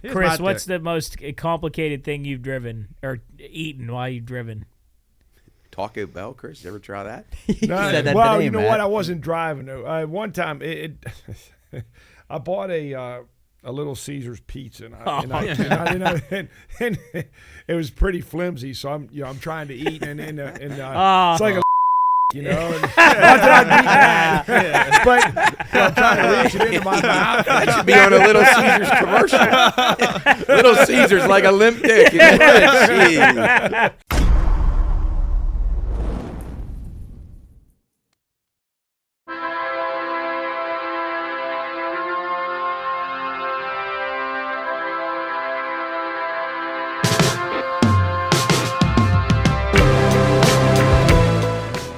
Yeah. Chris, what's the most complicated thing you've driven or eaten while you've driven? Taco Bell, Chris? You ever try that? Well, you know what? I wasn't driving. One time, I bought a Little Caesars pizza, and it was pretty flimsy. So I'm trying to eat, and it's like a not that I eat that, but I'm trying to reach it into my mouth. That should be on a Little Caesars commercial. Little Caesars like a limp dick. Jeez.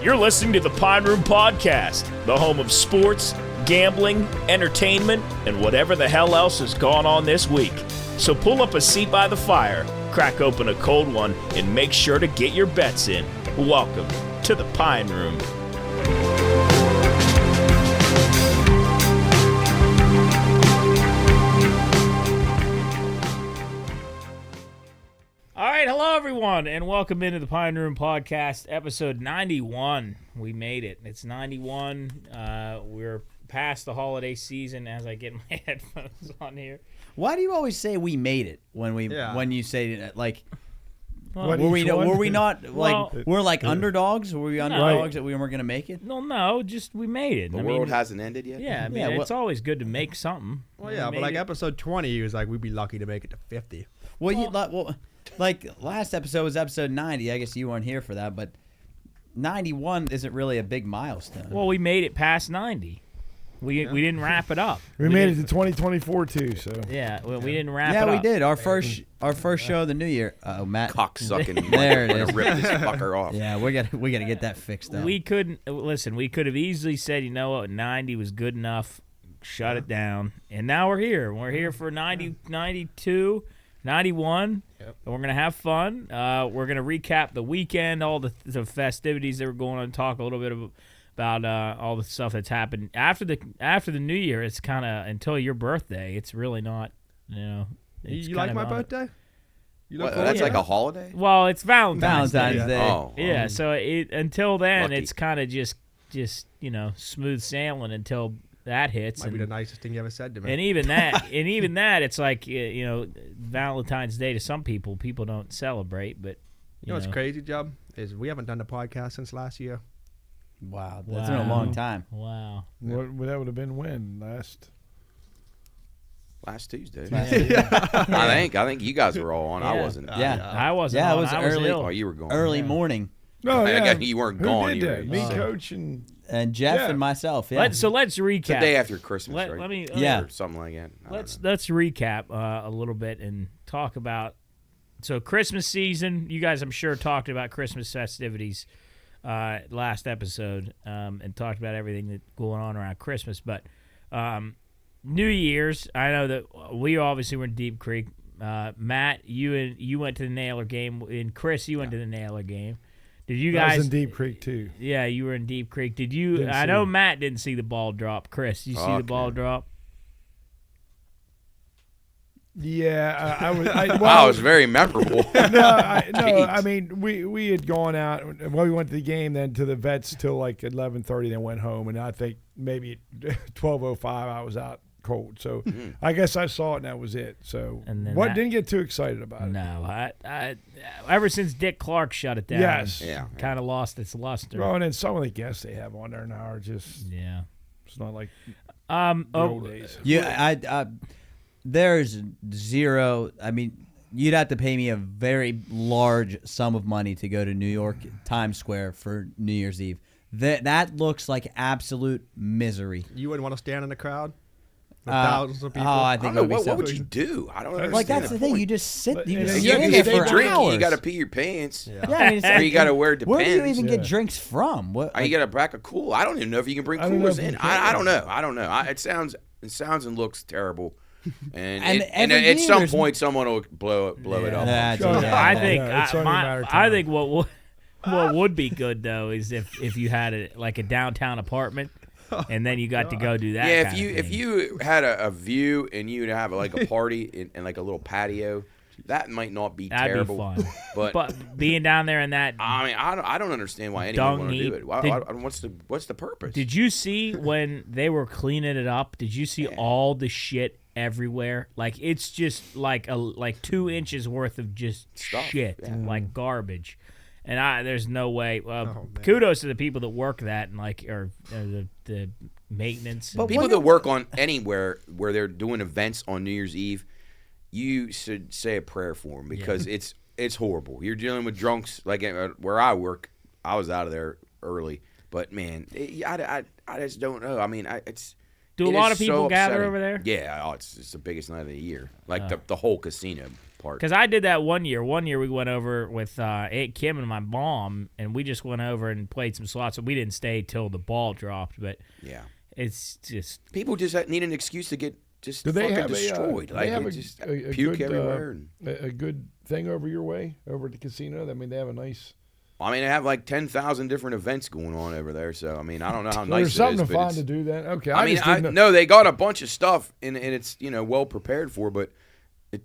You're listening to the Pine Room Podcast, the home of sports, gambling, entertainment, and whatever the hell else has gone on this week. So pull up a seat by the fire, crack open a cold one, and make sure to get your bets in. Welcome to the Pine Room. All right, hello everyone, and welcome into the Pine Room Podcast, episode 91. We made it. It's 91. We're past the holiday season as I get my headphones on here. Why do you always say we made it when you say that? Like, Well, were we not like Well, we're like underdogs? Were we underdogs that we weren't going to make it? No, just we made it. The world hasn't ended yet? Yeah, I mean, it's always good to make something. Well, yeah, but like episode 20, he was like, we'd be lucky to make it to 50. Like last episode was episode 90. I guess you weren't here for that, but 91 isn't really a big milestone. Well, we made it past 90. We didn't wrap it up. We made it to 2024 too. So yeah, well, we didn't wrap it yeah, up. we did. Our first show of the new year. Oh, Matt, Cocksucking. There it is. Rip this fucker off. Yeah, we got to get that fixed up. We couldn't listen. We could have easily said, you know what, 90 was good enough. Shut it down. And now we're here. We're here for 90, 92, 91. Yep. And we're gonna have fun. We're gonna recap the weekend, all the festivities that were going on, talk a little bit about all the stuff that's happened after the New Year. It's kind of until your birthday. It's really not, You like my birthday? That's like a holiday? Well, it's Valentine's Day. Oh, yeah. So until then, lucky. it's kind of just smooth sailing until that hits. Might be the nicest thing you ever said to me. And even that, it's like Valentine's Day to some people don't celebrate. But you know what's crazy, Job, is we haven't done the podcast since last year. Wow, that's been a long time. Wow. that would have been when last Tuesday. I think you guys were all on. Yeah. I wasn't. I wasn't. Yeah, on. it was I early. Oh, you were gone. Early morning. No, I yeah. guess you weren't Who gone. did that? Me, Oh. Coach, and Jeff and myself. Yeah. So let's recap. It's the day after Christmas, right? Let me. Yeah. Or something like that. Let's recap a little bit and talk about Christmas season. You guys, I'm sure, talked about Christmas festivities last episode and talked about everything that's going on around Christmas. But New Year's, I know that we obviously were in Deep Creek. Matt, you went to the Naylor game, and Chris, you went to the Naylor game. Did you guys? I was in Deep Creek too. Yeah, you were in Deep Creek. Did you? I know Matt didn't see the ball drop. Chris, you see the ball drop? Yeah, I was. Wow, it was very memorable. I mean, we had gone out. Well, we went to the game, then to the vets till like 11:30, then went home, and I think maybe at 12:05 I was out cold. So I guess I saw it, and that was it. So didn't get too excited about it. No, I ever since Dick Clark shut it down, yes, kind of lost its luster. Oh, and then some of the guests they have on there now are just it's not like the old days. Yeah, there's zero. I mean, you'd have to pay me a very large sum of money to go to New York Times Square for New Year's Eve. That looks like absolute misery. You wouldn't want to stand in the crowd with thousands of people? Oh, I think what would you do? I don't understand. Like, that's the thing. point. You just sit. You You just have sit to there for drink. hours. You got to pee your pants. Yeah, I mean, Or you got to wear Depends. Where do you even get drinks from? What? You got to pack a cool. I don't even know if you can bring coolers in. I don't know. It sounds and looks terrible. And at some point, someone will blow it up. I think what would be good though is if you had a downtown apartment and then you got to go do that. Yeah, kind of if thing. you had a view and you'd have like a party and like a little patio, that might not be That'd terrible. be fun. But being down there in that, I mean, I don't understand why anyone want to do it. What's the purpose? did you see when they were cleaning it up? Did you see all the shit everywhere? Like it's just like 2 inches worth of just shit, like garbage. And there's no way. Kudos to the people that work that and like or the maintenance. But people that work on anywhere where they're doing events on New Year's Eve, you should say a prayer for them because it's horrible. You're dealing with drunks. Like where I work, I was out of there early. But man, I just don't know. I mean, Do a lot of people gather over there? Yeah, it's the biggest night of the year. Like the whole casino part. Because I did that one year. One year we went over with Aunt Kim and my mom, and we just went over and played some slots. We didn't stay till the ball dropped, but yeah, it's just people just need an excuse to get just Do they fucking have destroyed. They have just a puke good, everywhere. A good thing over your way, over at the casino? I mean, they have a nice... I mean, they have like 10,000 different events going on over there. So, I mean, I don't know how nice There's it is. something to find to do that. Okay, I mean, no, they got a bunch of stuff, and it's, well prepared for, but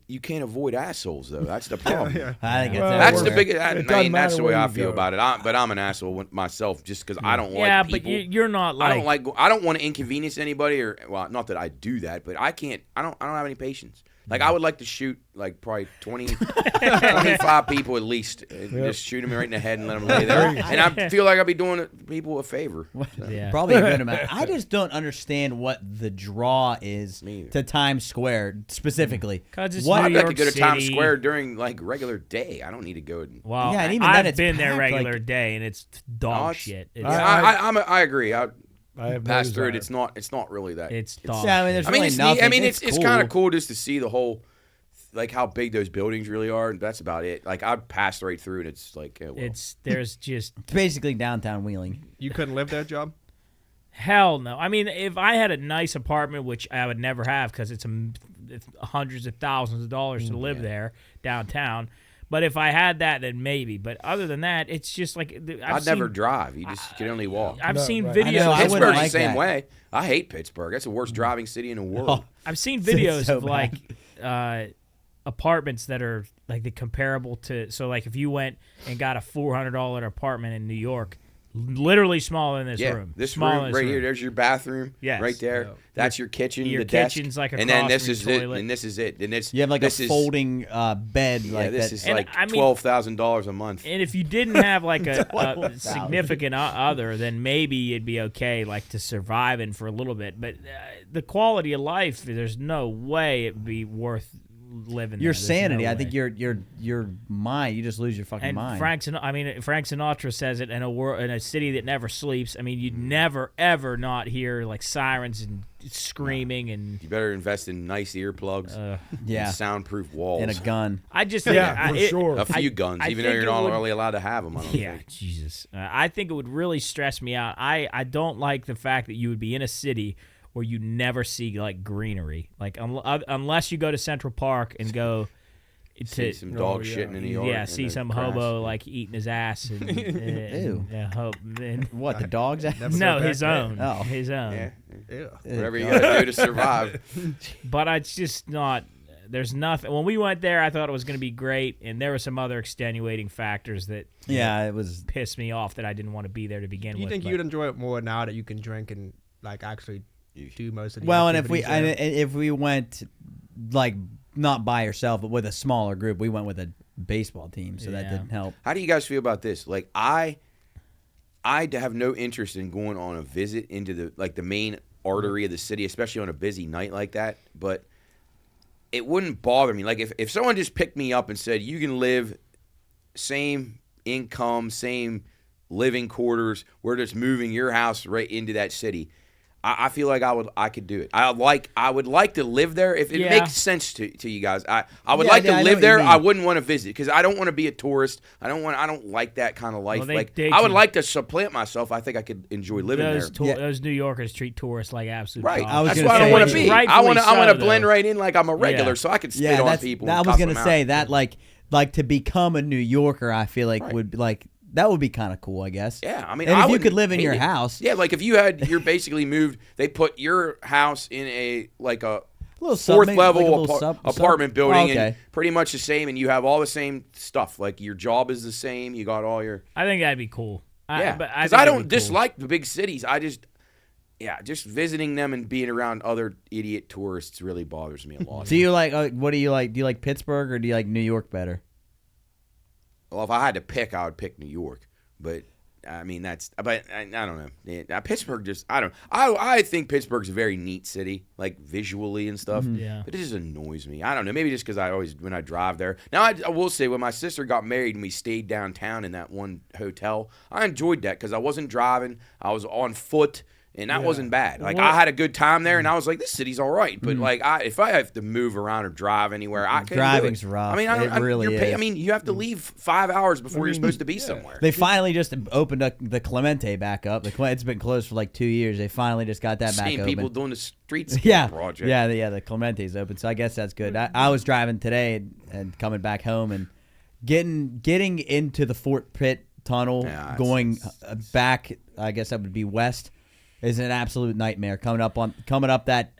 you can't avoid assholes, though. That's the problem. I think That's the everywhere. biggest. I mean, that's the way I feel go. about it. But I'm an asshole myself, just because I don't like yeah, people. but you're not like I don't want to inconvenience anybody, or well, not that I do that, but I can't. I don't have any patience. Like I would like to shoot like probably 25 people at least, and just shoot them right in the head and let them lay there. And I feel like I'd be doing people a favor. So. Yeah. Probably a good amount. I just don't understand what the draw is to Times Square specifically. 'Cause it's I'd New like to York go to Times City. Square during like regular day. I don't need to go. Well, Yeah, and even then I've it's been there packed, regular like- day, and it's dog shit. It's, I agree. I have Pass no through it. desire. It's not really that. it's dog. Yeah, I mean, there's I mean, really it's nothing. neat. I mean, it's cool. kind of cool just to see the whole, like how big those buildings really are. And that's about it. Like I'd pass right through, and it's like, There's just It's basically downtown Wheeling. You couldn't live there, Job? hell no. I mean, if I had a nice apartment, which I would never have because it's hundreds of thousands of dollars to live there downtown. But if I had that, then maybe. But other than that, it's just like I'd never drive. You just can only walk. I've seen right. videos. I know, I wouldn't Pittsburgh's like the same that. way. I hate Pittsburgh. That's the worst driving city in the world. I've seen It's videos so of like apartments that are like the comparable to. So like if you went and got a $400 apartment in New York, literally smaller than this Yeah, room. this Smaller room than right this here. room. There's your bathroom. Yes. Right there. Yeah. That's your kitchen. Your the desk. kitchen's like and then across this from is your it. toilet. And this is it. And it's You have like this a is, folding bed. Yeah, like this that. is And like I mean- $12,000 a month. And if you didn't have like a $12,000. significant other, then maybe it'd be okay, like to survive in for a little bit. But the quality of life, there's no way it'd be worth living. Your there. There's sanity. no I think way. your mind. You just lose your fucking And mind. Frank Sinatra says it in a city that never sleeps. I mean, you'd never ever not hear like sirens and screaming and. You better invest in nice earplugs. Yeah. And soundproof walls. and a gun. I just think Yeah, for sure. A few guns, I even though think you're it not would- really allowed to have them. I don't Yeah, think. Jesus. I think it would really stress me out. I don't like the fact that you would be in a city where you never see like greenery, like unless you go to Central Park and go See to some dog shitting in the yard. yeah, and see the some grass. hobo like eating his ass and, Ew. and What the dogs? no, his own, Oh. his own. Yeah. Yeah. Whatever you got to do to survive. But it's just not. There's nothing. When we went there, I thought it was going to be great, and there were some other extenuating factors that Yeah, it was. pissed me off that I didn't want to be there to begin Do you with. think but- you'd enjoy it more now that you can drink and like actually do most of the Well, and activities there? if we went like not by yourself, but with a smaller group, we went with a baseball team, so that Yeah. didn't help. How do you guys feel about this? Like I have no interest in going on a visit into the main artery of the city, especially on a busy night like that. But it wouldn't bother me. Like if someone just picked me up and said, you can live same income, same living quarters, we're just moving your house right into that city. I feel like I could do it. I would like to live there if it Yeah. makes sense to you guys. I would Yeah, like yeah, to I know live what you there. mean. I wouldn't want to visit because I don't want to be a tourist. I don't like that kind of life. Well, like they I would can- like to supplant myself. I think I could enjoy living those there. Yeah. those New Yorkers treat tourists like absolute Right. dogs. I was That's gonna what I say- want to Which be. I rightfully want to so, blend though. right in like I'm a regular, Yeah. so I could spit Yeah, on that's. people. I and was cuss gonna them say out. that like to become a New Yorker, I feel like Right. would like That would be kind of cool, I guess. Yeah, I mean, and I if you wouldn't could live in hate your it. house, Yeah, like if you're basically moved, they put your house in a little fourth maybe level like a little apartment building, okay. and pretty much the same, and you have all the same stuff. Like your job is the same. You got all your I think that'd be cool. yeah. But Because think I that'd don't be cool. dislike the big cities. I just visiting them and being around other idiot tourists really bothers me a lot. Do you like? What do you like? Do you like Pittsburgh or do you like New York better? Well, if I had to pick, I would pick New York. But I mean, but I don't know. Yeah, Pittsburgh just, I don't. I think Pittsburgh's a very neat city, like visually and stuff. Yeah. But it just annoys me. I don't know. Maybe just because when I drive there. Now I will say, when my sister got married and we stayed downtown in that one hotel, I enjoyed that because I wasn't driving. I was on foot. And that wasn't bad. Like, I had a good time there, and I was like, this city's all right. But, like, if I have to move around or drive anywhere, I couldn't Driving's do it. rough. I mean, It really is. I mean, you have to leave 5 hours before you're supposed to be somewhere. They finally just opened up the Clemente back up. It's been closed for like 2 years. They finally just got that back Same open. people doing the streets yeah, project. yeah, the Clemente's open, so I guess that's good. I was driving today and coming back home and getting into the Fort Pitt tunnel, going back. I guess that would be west. Is an absolute nightmare coming up that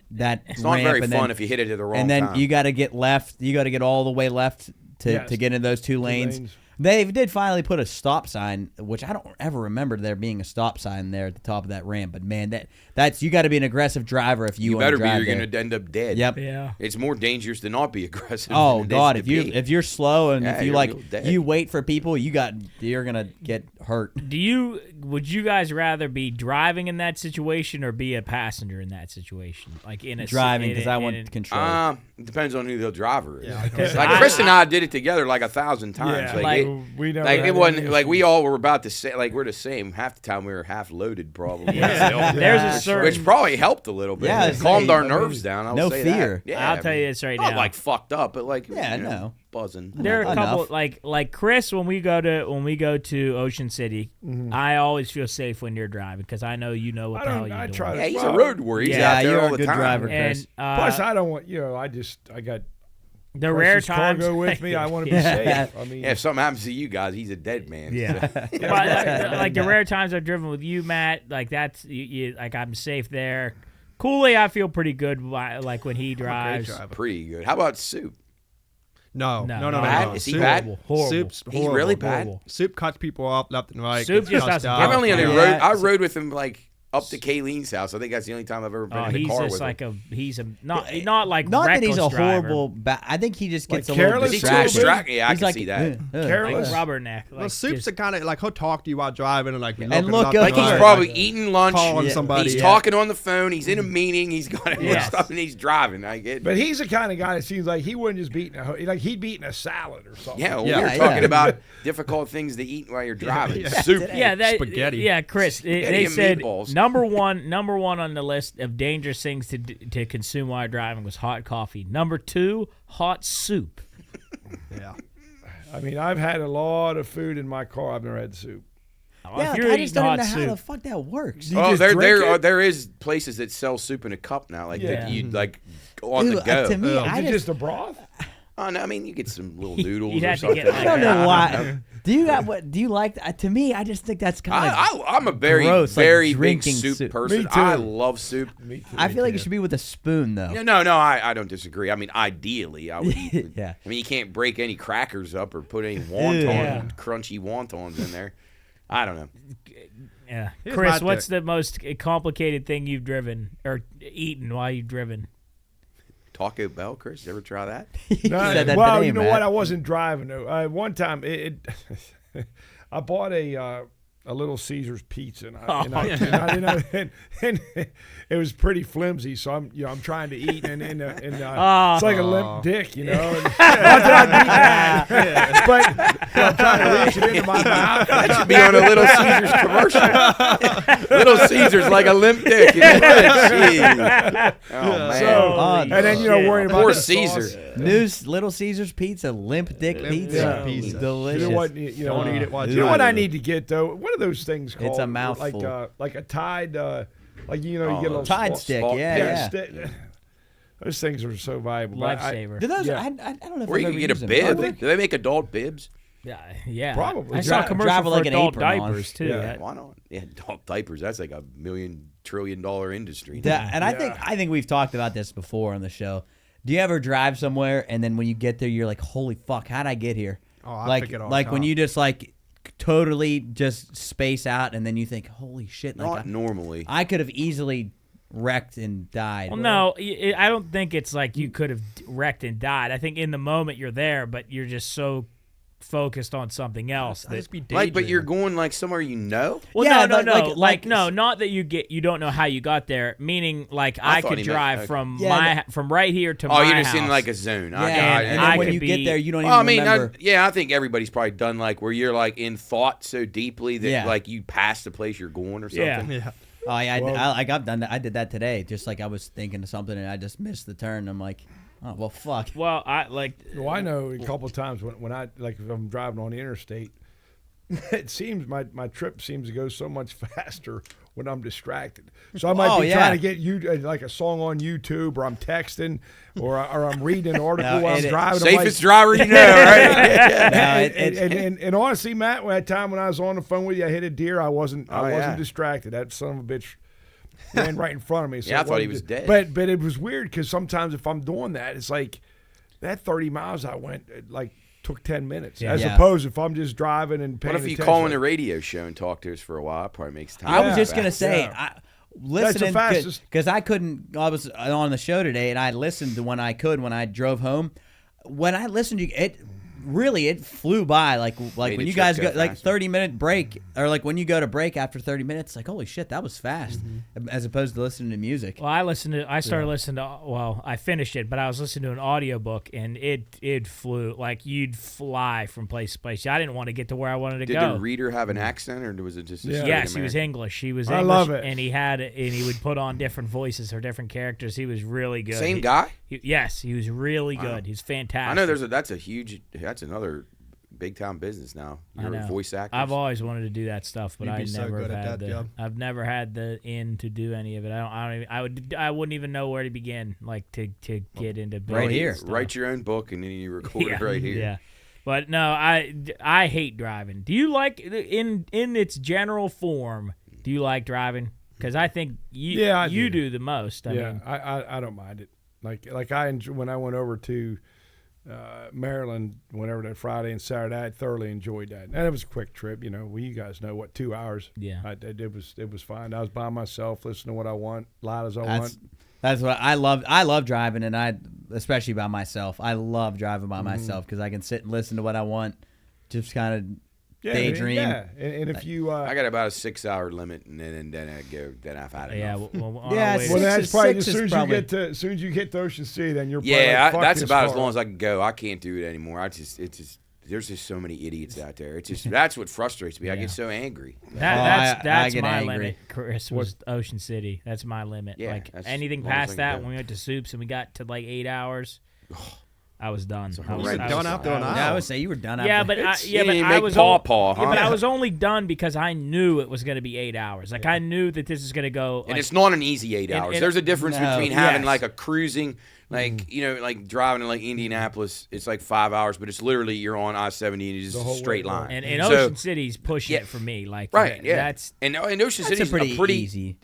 It's not ramp, very and fun then, if you hit it at the wrong and then time. you got to get left. You got to get all the way left to get into those two lanes. They did finally put a stop sign, which I don't ever remember there being a stop sign there at the top of that ramp. But man, that's you got to be an aggressive driver if you want better to drive be. You're there. going to end up dead. Yep. Yeah. It's more dangerous to not be aggressive. Oh than it God! is to be. If you're slow and if you you're like real dead. you wait for people, you're gonna get hurt. Would you guys rather be driving in that situation or be a passenger in that situation? Like in a Driving because I want control. It depends on who the driver is. Yeah, like Chris and I did it together like 1,000 times. Yeah, like, we never Like had it wasn't any like we issues. all were about the same. Like we're the same. Half the time we were half loaded, probably. There's a certain. Which probably helped a little bit. Yeah, It calmed I our mean, nerves down. I'll no say fear. That. Yeah, I'll tell you this right not now. like fucked up, but like Yeah, you know, no. buzzing. There are a Enough. couple like Chris when we go to Ocean City. I always feel safe when you're driving because I know you know what the hell you're doing. try to- Yeah, he's Well, a road warrior. He's yeah, out there you're all a the good time. driver. And Plus, I don't want I got the rare precious times cargo with me. I want to be Yeah. safe. I mean, Yeah, if something happens to you guys, he's a dead man. Yeah. So. But, like the rare times I've driven with you, Matt, like that's like I'm safe there. Cooley, I feel pretty good. Like when he drives. Pretty good. How about Soup? No. Bad? Is he Soup- bad? Horrible. Soup's He's horrible. really bad. Horrible. Soup cuts people off left and right. Soup gets just cussed doesn't out. give I've only Yeah. I rode with him like up to Kayleen's house. I think that's the only time I've ever been in the He's car just with like him. he's not like Not that he's a reckless driver. horrible. I think he just gets Like a little careless? Is he too distracted. distracted? Yeah, I He's can like, see that. Careless? Like rubberneck. Well, Like Soup's just- the kind of like he'll talk to you while driving and like look left good. and Like he's right, probably like, eating lunch. calling somebody. He's yeah. talking on the phone. He's in a meeting. He's got Yes. stuff and he's driving. I get. but he's the kind of guy that seems like he wouldn't just be eating like he'd be eating a salad or something. Yeah, well, Yeah, we were yeah. talking about difficult things to eat while you're driving. Soup. Yeah, Spaghetti. Yeah, Chris. They and said meatballs. number one on the list of dangerous things to consume while driving was hot coffee. Number 2, hot soup. Yeah. I mean, I've had a lot of food in my car. I've never had soup. Yeah, If like, you're I just eating don't hot know how the soup, fuck that works. You Oh, just there drink it? there is places that sell soup in a cup now, like Yeah. that you like on Ooh, the go. to me, Is I it just just a broth? Oh no, I mean you get some little noodles You'd or have to something. get, like, I don't know Yeah. why. Do you got what? Do you like? To me, I just think that's kind of. I'm a very gross, like very big drinking soup soup. person. Me too. I love soup. Me too. I feel like it should be with a spoon, though. No, I don't disagree. I mean, ideally, I would eat. Yeah. I mean, you can't break any crackers up or put any crunchy wontons in there. I don't know. yeah. Here's Chris, my what's tip. the most complicated thing you've driven or eaten while you've driven? Taco Bell, Chris. You ever try that? No, said that well, today, you know Matt. what? I wasn't driving though. One time, I bought a Little Caesars pizza, and it was pretty flimsy. So I'm trying to eat, and it's like a limp dick, you know. And, not that I'd eat that, but I'm trying to reach it into my mouth. That should be on a Little Caesars commercial. Little Caesars like a limp dick. You know? Jeez. Oh man. So, Oh, and then Poor worrying about the Caesar. sauce. Little Caesars pizza, limp dick pizza. Yeah. Pizza. Delicious. You know what? Don't eat it while You know what I driving. need to get though? What are those things called? It's a mouthful. Like a Tide, like you get a little Tide stick, yeah. stick. Those things are so valuable. But Lifesaver. Do those? Yeah. I don't know if Or I've you ever can get a used them. bib. Are they? Do they make adult bibs? Yeah. Probably. I saw a commercial Drive for with, like, an adult apron on. diapers too. Yeah. Why not? Yeah, adult diapers. That's like $1 million trillion industry. And I think we've talked about this before on the show. Do you ever drive somewhere and then when you get there, you're like, "Holy fuck, how'd I get here?" Oh, I like forget all like the when time. you just like totally just space out and then you think, "Holy shit!" Like Not normally. I could have easily wrecked and died. Well, no, I don't think it's like you could have wrecked and died. I think in the moment you're there, but you're just so focused on something else. I just be Like, but you're daydreaming. going somewhere you know. Well, Yeah, no, like- no, not that you don't know how you got there. Meaning, like I I thought could he meant- drive okay. from from right here to Oh, my you're just house. in like a zone. Yeah, and and I then when could you be- get there, you don't even Well, I mean, remember. I think everybody's probably done like where you're like in thought so deeply that Yeah. like you pass the place you're going or something. Yeah. Yeah. Oh yeah, Well- I've done that. I did that today. Just like I was thinking of something and I just missed the turn. I'm like, oh well, fuck. Well, I like. Well, I know a couple of times when I like if I'm driving on the interstate, it seems my trip seems to go so much faster when I'm distracted. So I might be yeah. trying to get you like a song on YouTube, or I'm texting, or I'm reading an article while I'm driving. I'm Safest like, driver you know, right? No, and honestly, Matt, that time when I was on the phone with you, I hit a deer. I wasn't yeah. distracted. That son of a bitch ran right in front of me. So Yeah, I it thought he wasn't was dead. But it was weird because sometimes if I'm doing that, it's like that 30 miles I went like took 10 minutes, as Yeah. opposed if I'm just driving and paying What if you attention. call in the radio show and talk to us for a while? It probably makes time. I was Yeah. just gonna say, Yeah. listening fastest. because I couldn't. I was on the show today, and I listened to when I could when I drove home. When I listened to it, really it flew by. Like Made when the you trip guys go go like faster. 30-minute break, or like when you go to break after 30 minutes, like holy shit, that was fast, as opposed to listening to music. Well, I started listening to. Well, I finished it, but I was listening to an audiobook, and it flew like you'd fly from place to place. I didn't want to get to where I wanted to Did go. the reader have an accent, or was it just? Yeah. Yes, he was English. He was I English, love it. and he would put on different voices or different characters. He was really good. Same guy. Yes, he was really good. He's fantastic. I know that's another big time business now. I You're know. voice actors. I've always wanted to do that stuff, but You'd I be so never good at had that the. job. I've never had the in to do any of it. I wouldn't even know where to begin, like to get into Right building here. stuff. Write your own book and then you record it right here. Yeah, but no, I hate driving. Do you like in its general form? Do you like driving? Because I think I you do. do the most. I mean, I don't mind it. Like I enjoy, when I went over to Maryland, whenever that Friday and Saturday, I thoroughly enjoyed that. And it was a quick trip, you know. Well, you guys know what 2 hours. Yeah. It was fine. I was by myself, listening to what I want, loud as I want. That's what I love. I love driving, and especially by myself. I love driving by myself because I can sit and listen to what I want, just kind of daydream. Yeah, and if you, I got about a 6 hour limit, and then I go. Then I've had enough. yeah. Well, on Yeah, our way to- well, that's probably six as is soon as probably- you get to Ocean City, then you're probably Yeah, like, fuck that's this about as car. long as I can go. I can't do it anymore. There's just so many idiots out there. It's just that's what frustrates me. I get so angry. That's I get my angry. limit. Chris was Ocean City. That's my limit. Yeah, like that's anything as long as I past can that, go. when we went to Soups and we got to like 8 hours, I was done. I was, horrendous. I Done was- after an hour. Yeah, I would say you were done. Yeah, after. but I You didn't I make was paw, yeah, but huh? I was only done because I knew it was going to be 8 hours. Like I knew that this is going to go. And like, it's not an easy 8 And- hours. and- There's a difference No. between having Yes. like a cruising, like like driving to like Indianapolis. It's like 5 hours, but it's literally you're on I-70 and it's just a whole straight way line. and So- Ocean City's pushing Yeah. it for me. Like right, yeah. That's and Ocean City's pretty a pretty easy.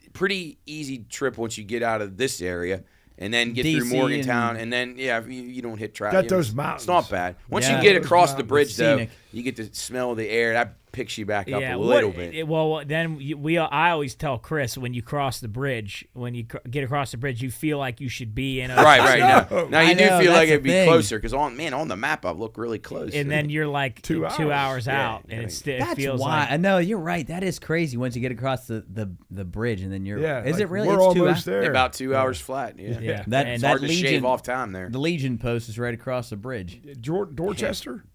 easy trip once you get out of this area. And then get through DC Morgantown, and- and then you don't hit traffic. Got those It's mountains. not bad. Once Yeah. you get Those across the mountains. bridge, though, Scenic. you get to smell the air. That picks you back up yeah. a little bit. Well, then I always tell Chris when you cross the bridge, when you get across the bridge, you feel like you should be in. Right. Now you I do know, feel that's like the it'd be thing. closer because on the map I look really close. And then you're like 2 2 hours Yeah, out, and yeah. it That's feels why. like I know you're right. That is crazy. Once you get across the bridge, and then you're. Yeah, Is like, it really? We're It's 2 almost hours. there. about 2 hours flat. Yeah, yeah. That- and It's that hard to shave Legion- off time there. The Legion post is right across the bridge. Dorchester.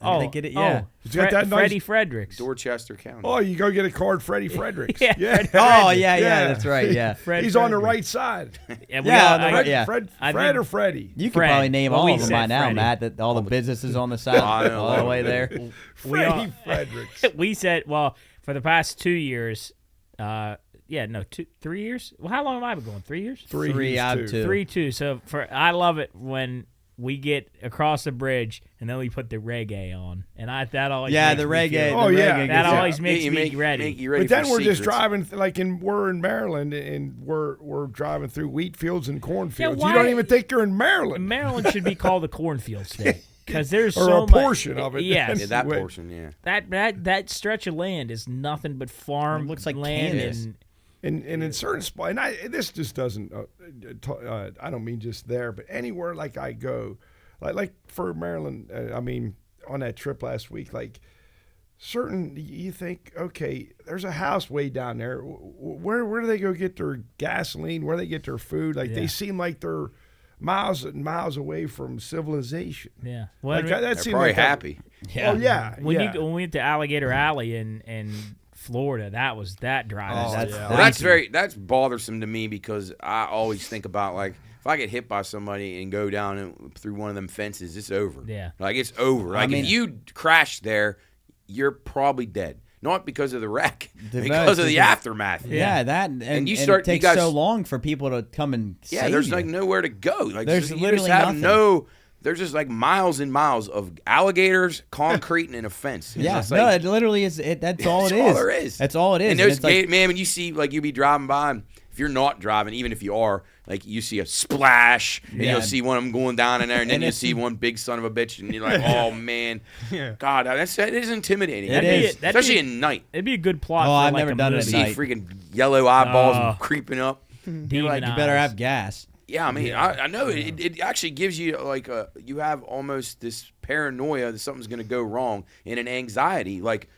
I think it. Yeah. It's got that nice- Freddie Fredericks. Dorchester County. Oh, you go get a card, Freddie Fredericks. Yeah, Oh yeah, that's right. Yeah. Fred He's on the Frederick. right side. And Yeah, all- on the right- yeah. Fred I Fred think- or Freddie? You could Fred. probably name Well, all we of them said by now, Freddie. Matt. That all the businesses on the side, I know, all the way there. We all- Freddie Fredericks. we said, well, for the past 2 years, 3 years. Well, how long have I been going? 3 years. Three Three he's out two. of two. 3-2. So I love it when we get across the bridge, and then we put the reggae on, and that always Yeah, makes the me reggae. feel- the yeah. reggae that gets- always makes me ready. Make you ready But then for we're just secrets. driving, we're in Maryland, and we're driving through wheat fields and cornfields. why- You don't even think you're in Maryland. Maryland should be called the cornfield state because there's Or so a portion of it. Yes, Yeah, that Wait. portion, yeah. that stretch of land is nothing but farm It looks like land Kansas. and And in certain spots, and this just doesn't. I don't mean just there, but anywhere like I go, like for Maryland. I mean, on that trip last week, like certain you think, okay, there's a house way down there. Where do they go get their gasoline? Where do they get their food? Like they seem like they're miles and miles away from civilization. yeah. Well, Like, that They're seemed probably like happy. Oh yeah, when yeah. when we went to Alligator Alley in Florida, that drive. Oh, was- That's yeah. Well, that's bothersome to me because I always think about like if I get hit by somebody and go down through one of them fences, it's over. Yeah. Like it's over. Like mean- if you crash there, you're probably dead. Not because of the wreck, The because of wreck, the aftermath. Yeah, that and you and start- it takes you guys- so long for people to come and Yeah, save there's you. like nowhere to go. Like There's you literally just have nothing. there's just like miles and miles of alligators, concrete, and a fence. It's Yeah, just no, like, it literally is. That's all that's it is. all there is. That's all it is. And And those it's like, man, when you see like you be driving by, and if you're not driving, even if you are, like you see a splash, and Yeah. you'll see one of them going down in there, and then And you it's- see one big son of a bitch, and you're like, oh man, Yeah. God, that is intimidating. It is. especially at night. It'd be a good plot. Oh, for I've like never a done it You at see movie. night. freaking yellow eyeballs Oh. creeping up. Demon like you better eyes. have gas. Yeah, I mean, I know it actually gives you like you have almost this paranoia that something's going to go wrong and an anxiety. Like,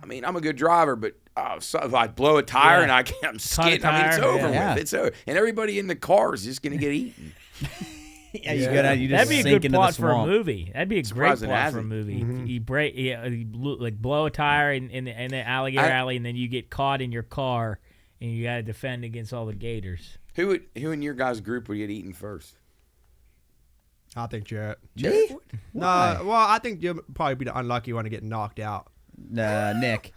I mean, I'm a good driver, but so if I blow a tire Yeah. and I'm skidding, I mean, it's tire, over yeah. with. It's over, and everybody in the car is just going to get eaten. Yeah, you just That'd be a sink good into plot the for a swamp. movie. That'd be a great Surprising plot it for a hasn't. movie. You break, like blow a tire in the alligator alley, and then you get caught in your car, and you got to defend against all the gators. Who in your guys' group would get eaten first? I think Jarrett. Me? No, well, I think you'll probably be the unlucky one to get knocked out. Nick.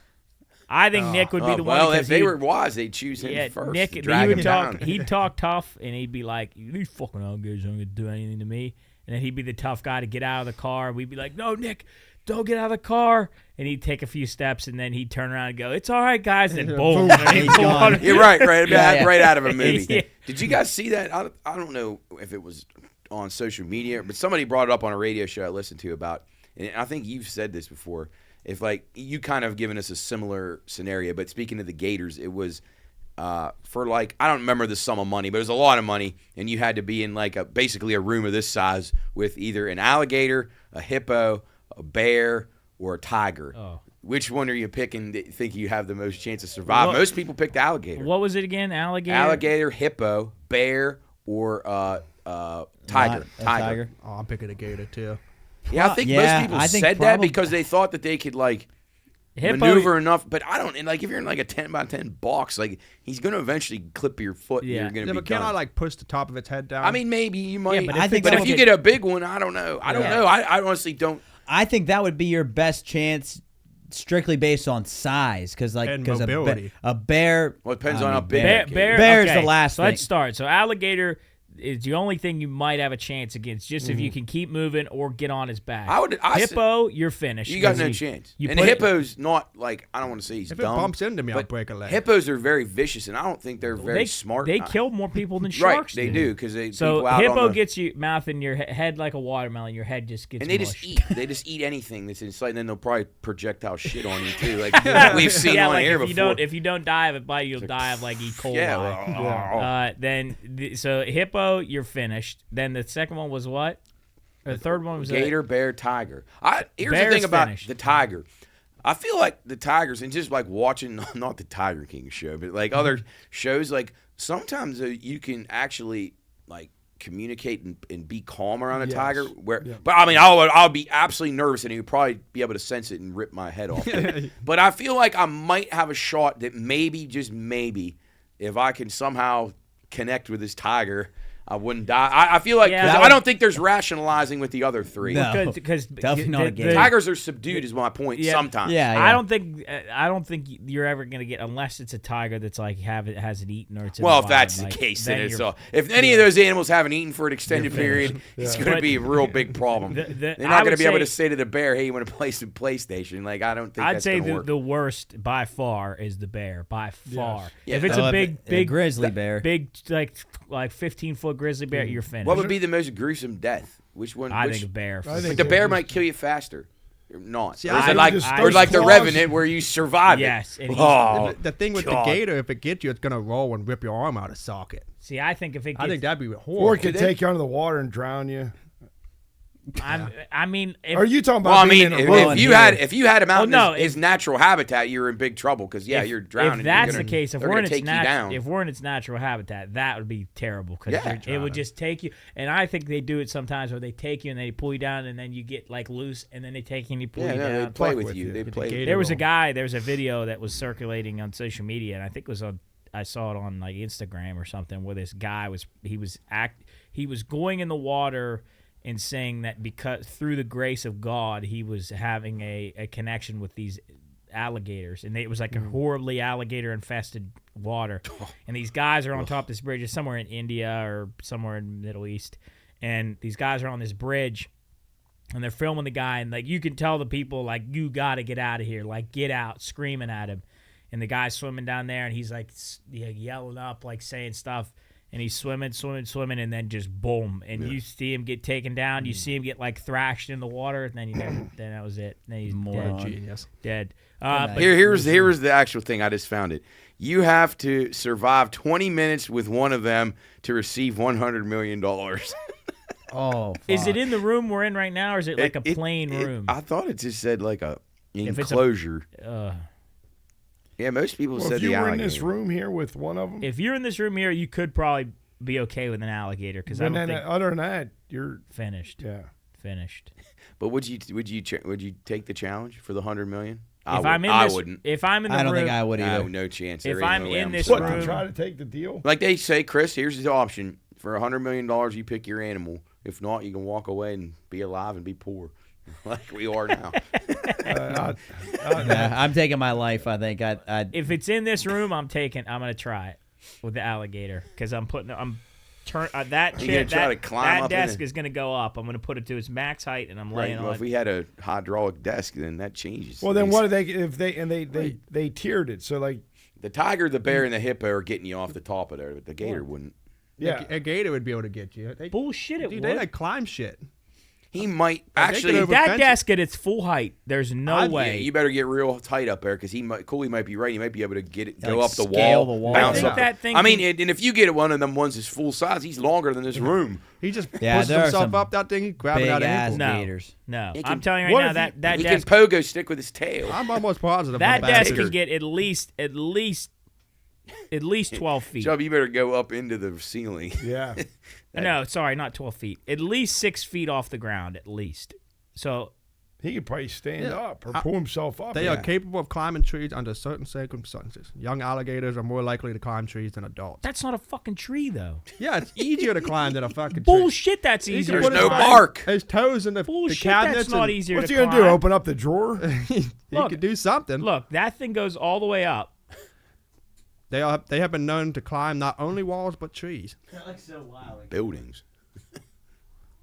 I think Nick would be the one. Well, if because they he- were wise, they'd choose him yeah, first. Nick, to he drag would him talk. down. He'd talk tough, and he'd be like, "These fucking alligators aren't gonna do anything to me." And then he'd be the tough guy to get out of the car. We'd be like, "No, Nick, don't get out of the car." And he'd take a few steps, and then he'd turn around and go, "It's all right, guys." And then boom, and he'd He's pull gone. out- You're right, Yeah. right out of a movie. Yeah. Did you guys see that? I don't know if it was on social media, but somebody brought it up on a radio show I listened to about, and I think you've said this before. If like you kind of given us a similar scenario, but speaking of the gators, it was for like I don't remember the sum of money, but it was a lot of money, and you had to be in like basically a room of this size with either an alligator, a hippo, a bear, or a tiger. Oh. Which one are you picking that you think you have the most chance to survive? Well- Most people picked alligator. What was it again? Alligator. Alligator, hippo, bear, or tiger. Not a tiger. Oh, I'm picking a gator too. Yeah, I think Yeah, most people I think said that probably- because they thought that they could like Hippo. maneuver enough. But I don't. And like if you're in like a 10x10 box, like he's gonna eventually clip your foot. Yeah. And you're gonna Yeah, be but can't done. I like push the top of its head down? I mean, maybe you might. but I think but if that'll you get- get a big one, I don't know. I don't Yeah. know. I honestly don't. I think that would be your best chance, strictly based on size, because And a mobility. bear. Well, it depends I on mean, how big. Bear, it is. bear, Bear's okay. the last So let's thing. start. So alligator is the only thing you might have a chance against, just if you can keep moving or get on his back. Hippo, you're finished. You got 'cause no chance. You And put the it- hippo's not like I don't want to say he's if it dumb. bumps into me, I'll but break a leg. Hippos are very vicious, and I don't think they're very they, smart. They kill more people than Right, sharks they do because they So people out hippo on the, gets you mouth in your head like a watermelon. Your head just gets and they mushed. just eat. They just eat anything that's in sight, and then they'll probably projectile shit on you too, like we've seen yeah, on like air if before. you don't die of a bite, you'll die of like E. coli. Yeah. So hippo, you're finished. Then the second one was what? Or the third one was Gator, bear, tiger. Here's the Bear's thing about finished. the tiger. I feel like the tigers, and just like watching, not the Tiger King show, but like other shows, like sometimes you can actually like communicate and be calm around a Yes. tiger. Yeah. But I mean, I'll be absolutely nervous, and he would probably be able to sense it and rip my head off. But I feel like I might have a shot that maybe, just maybe, if I can somehow connect with this tiger, I wouldn't die. I feel like Yeah. I don't think there's rationalizing with the other three. No. Because Definitely not a gator. Tigers are subdued, is my point. Yeah. Sometimes. Yeah, I don't think you're ever gonna get, unless it's a tiger that's like hasn't eaten or it's in Well, the if that's wild, the like, case, then it's you're- all. If any of those animals haven't eaten for an extended period, it's going to But- be a real big problem. They're I not going would to be able to say- say to the bear, "Hey, you want to play some PlayStation?" Like, I don't think I'd that's say going to work. the worst by far is the bear, by far. Yeah. If it's Oh, a if big grizzly bear. big like 15-foot grizzly bear, you're finished. What would be the most gruesome death? Which one? I which, think a bear. I think But the so. bear might kill you faster. Or not. See, or is I it like, just- or like the those claws- Revenant where you survive Yes, it? and Oh, The thing with God. the gator, if it gets you, it's gonna roll and rip your arm out of socket. See, I think if it gets, I think that'd be Or horrible. it could take you under the water and drown you. I mean, if, Are you talking about Well, I being mean, in a room? if you had him out in no, his natural habitat, you're in big trouble because you're drowning. If that's You're the gonna- case, if they're we're in gonna its take you down. if we're in its natural habitat, that would be terrible because Yeah. it would just take you. And I think they do it sometimes where they take you and they pull you down, and then you get like loose, and then they take you and you pull Yeah, you no, down. they play Fuck with with you. you. They play. gator There was a roll. guy. There was a video that was circulating on social media, and I think it was on. I saw it on like Instagram or something, where this guy was going in the water and saying that because through the grace of God, he was having a connection with these alligators, and it was like a horribly alligator infested water. And these guys are on top of this bridge, it's somewhere in India or somewhere in the Middle East, and these guys are on this bridge. And they're filming the guy, and like you can tell the people like, you got to get out of here, like get out, screaming at him. And the guy's swimming down there, and he's like yelling up, like saying stuff. And he's swimming, and then just boom. And you see him get taken down. You see him get like thrashed in the water, and then that was it. Then he's Moron. dead. Genius. Dead. But Here's the actual thing. I just found it. You have to survive 20 minutes with one of them to receive $100 million. Oh, is it fuck. in the room we're in right now, or is it like a plain room? I thought it just said like a If it's a- enclosure. Uh, Yeah, most people Well, said if you the were in alligator. this room here with one of them, if you're in this room here, you could probably be okay with an alligator because I and don't then think other than that, you're finished. yeah. Finished. But would you take the challenge for the $100 million? I wouldn't. If I'm in the I don't room, think I would either. No, no chance. If There ain't I'm no way in this sitting What room- to try to take the deal? Like they say, Chris, here's the option. For $100 million, you pick your animal. If not, you can walk away and be alive and be poor, like we are now. Nah, I'm taking my life. I think I'd if it's in this room, I'm gonna try it with the alligator because that You chair, gonna try to that climb up in desk it? is gonna go up. I'm gonna put it to its max height, and I'm Right. laying Well, on if it. we had a hydraulic desk, then that changes. Well, then things. what do they tiered it? So like The tiger, the bear, and the hippo are getting you off the top of there, but the gator wouldn't. yeah. A gator would be able to get you. Bullshit! It Dude, would. they like climb shit. He might could actually. over- that fence- desk at its full height. There's no Yeah, way. you better get real tight up there because Cooley might be right. He might be able to get it, go Like up the scale wall, the wall. bounce I think up. that thing I mean, can- and if you get one of them ones that's full size, he's longer than this room. He just Yeah, pushes there are himself some up that thing, grab it big out of ass ankle. No. gators. No, He I'm can- telling you what right now if that He desk, can pogo stick with his tail. I'm almost positive. that I'm desk bad. can get at least 12 feet. Chubb, you better go up into the ceiling. Yeah. No, sorry, not 12 feet. At least 6 feet off the ground, at least. So He could probably stand Yeah. up or pull himself up. They are capable of climbing trees under certain circumstances. Young alligators are more likely to climb trees than adults. that's not a fucking tree, though. Yeah, it's easier to climb than a fucking tree. Bullshit, that's He can easier. There's put no his fucking- bark. His toes in the Bullshit, cabinets. that's not and easier What's to he gonna do? climb. Open up the drawer? he Look. could do something. Look, that thing goes all the way up. They have been known to climb not only walls but trees. Buildings.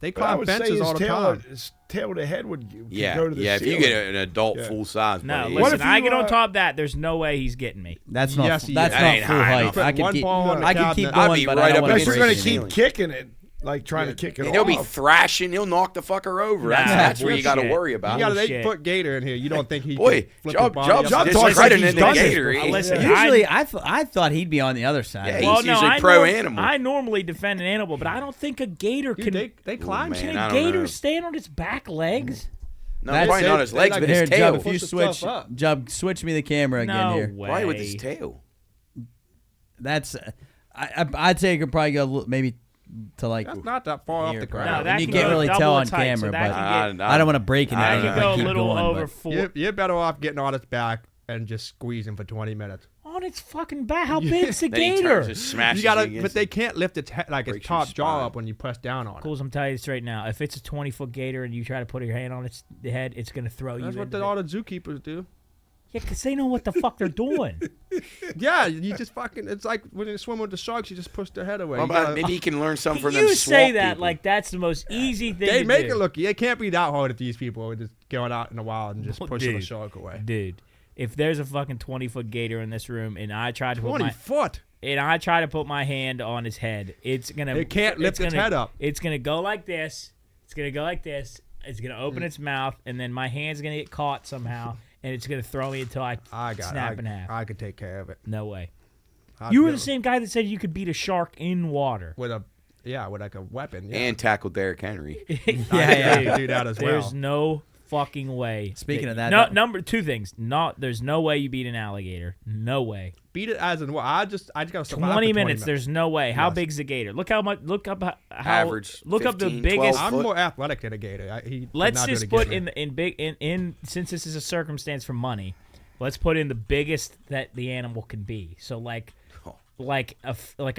They But I climb would say fences all the time. his tail to head would Yeah, go to the yeah. If you ceiling. get an adult Yeah. full size, No, buddy, listen, if I you, get on top of that, there's no way he's getting me. That's not. Yes, he that's is. That not ain't full high height. enough. I can One keep. paw on the I can cabinet. keep I'd going, be but right I don't up want Unless to you're break gonna the keep ceiling. kicking it, like trying to kick it and he'll be off. thrashing. He'll knock the fucker over. That's where you got to bullshit. worry You about. got an Bullshit. 8-foot gator in here. You don't think he Boy, can flip Job his body talks up? talks like discrediting he's the done this gator. before. Listen, Usually, I thought he'd be on the other side. Yeah, he's usually pro-animal. I normally defend an animal, but I don't think a gator Dude, can. they climb man, shit. Can I a don't gator know. stand on its back legs? No, That's probably it. not his legs, They but like- Here, his Jub, tail. if you Push the switch, stuff up. Jub, switch me the camera again No here. way. Probably with his tail. That's. I'd say it could probably go maybe to like. That's not that far off here, the probably. ground. No, that you can can't go really double tell on its height, so camera, that but can get- I don't want to break I anything. can go a keep little going, over but- 4. You're better off getting on its back and just squeezing for 20 minutes. On on its fucking back. How big's the Then he gator? turns and smashes you against But they it. can't lift its head, its Breaks top your jaw spine. up when you press down on it. Cool, I'm telling you this right now. If it's a 20-foot gator and you try to put your hand on its head, it's gonna throw you. That's what into all the zookeepers do. Yeah, because they know what the fuck they're doing. Yeah, you just fucking. It's like when you swim with the sharks, you just push their head away. Well, You gotta- maybe he can learn something from them. You say swamp that people. like that's the most easy thing they to make do. it look. It can't be that hard if these people are just going out in the wild and just pushing a Dude. shark away. Dude, if there's a fucking 20-foot gator in this room and I try to put 20 foot. my hand on his head, it's gonna. It can't lift its head up. It's gonna go like this. It's gonna go like this. It's gonna open its mouth, and then my hand's gonna get caught somehow, and it's gonna throw me until I snap in half. I could take care of it. No way. I'd You were go the same guy that said you could beat a shark in water. with like a weapon. Yeah. And tackle Derrick Henry. I could do that as well. There's no fucking way. Speaking of that, no, that- number two things. There's no way you beat an alligator. No way. Beat it as in what? I just gotta survive 20 for 20 minutes. There's no way. How Yes. big's the gator? Look how much. Look up how. Average Look up the 15, biggest. 12. I'm more athletic than a gator. He did Let's not do just to put get me. in since this is a circumstance for money. Let's put in the biggest that the animal can be. So like a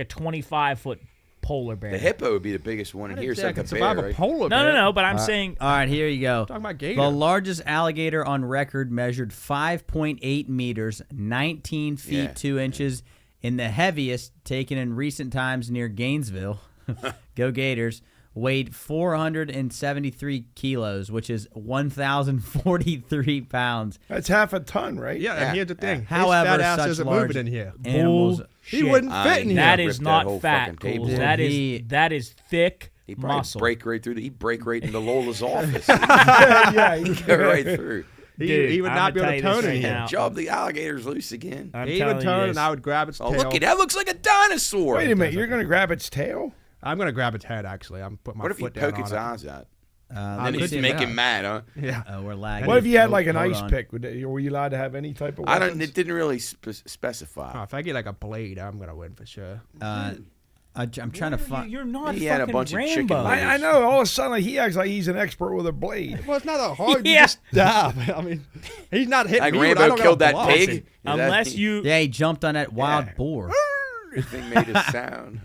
25-foot polar bear. The hippo would be the biggest one in here. I So can the survive bear, a right? polar No, bear. no. But I'm saying All right, here you go. Talking about gator. The largest alligator on record measured 5.8 meters, 19 feet Yeah. 2 inches, and the heaviest taken in recent times near Gainesville, go Gators, weighed 473 kilos, which is 1,043 pounds. That's half a ton, right? Yeah, and here's the thing. However, his fat ass such isn't large moving in here. animals. Bullshit. He wouldn't I fit in ain't here. that ripped is that not whole fat. fucking table. Coles. Dude, That is thick He'd probably muscle. break right through. He'd break right into Lola's office. yeah. Go right through. He would I'ma not be able tell to you this turn right in here. now. Job, the alligator's loose again. I'm He telling would you turn, this. and I would grab its Oh, tail. look at that! Looks like a dinosaur. Wait a minute. You're going to grab its tail? I'm gonna grab its head. Actually, I'm putting my What if you foot down poke its on it. eyes out? Let Then me he'd see make that. him mad, huh? Yeah. We're lagging. What if you had like an Hold ice on. pick? Were you allowed to have any type of I weapons? don't. It didn't really specify. Oh, if I get like a blade, I'm gonna win for sure. I'm trying to find. You're not He had a fucking bunch of chicken Rambo. legs. I know. All of a sudden, like, he acts like he's an expert with a blade. Well, it's not that hard. Yeah. You just stab. I mean, he's not hitting Like me. but I Rambo don't killed have that gloves. pig. Is that- Unless you. Yeah, he jumped on that wild Yeah. boar. The thing made a sound.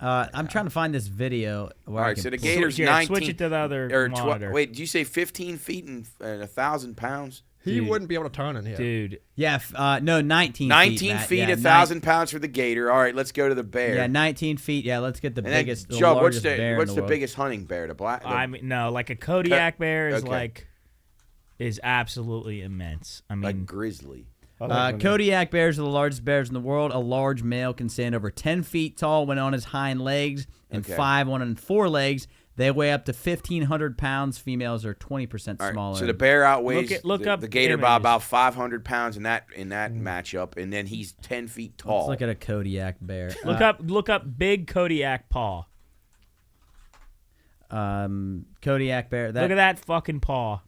I'm trying to find this video. All Where I right, can so the pull- gator's Jared, 19. switch it to the other or monitor. Wait, did you say 15 feet and 1,000 pounds? He Dude. wouldn't be able to turn in here. Dude, Yeah, no, 19 feet. 19 Matt. feet, Yeah, 1,000 pounds for the gator. All right, let's go to the bear. Yeah, 19 feet. Yeah, let's get the and then, biggest, the Chubb, what's largest the bear in what's the the world. biggest hunting bear? The black. I mean, no, like a Kodiak bear is okay. is absolutely immense. I mean, like grizzly. I like when Kodiak bears are the largest bears in the world. A large male can stand over 10 feet tall when on his hind legs and Okay. 5 on his forelegs. They weigh up to 1,500 pounds. Females are 20% All right, smaller. so the bear outweighs Look up the gator by images. about 500 pounds in that matchup, and then he's 10 feet tall. Let's look at a Kodiak bear. look up big Kodiak paw. Kodiak bear. Look at that fucking paw.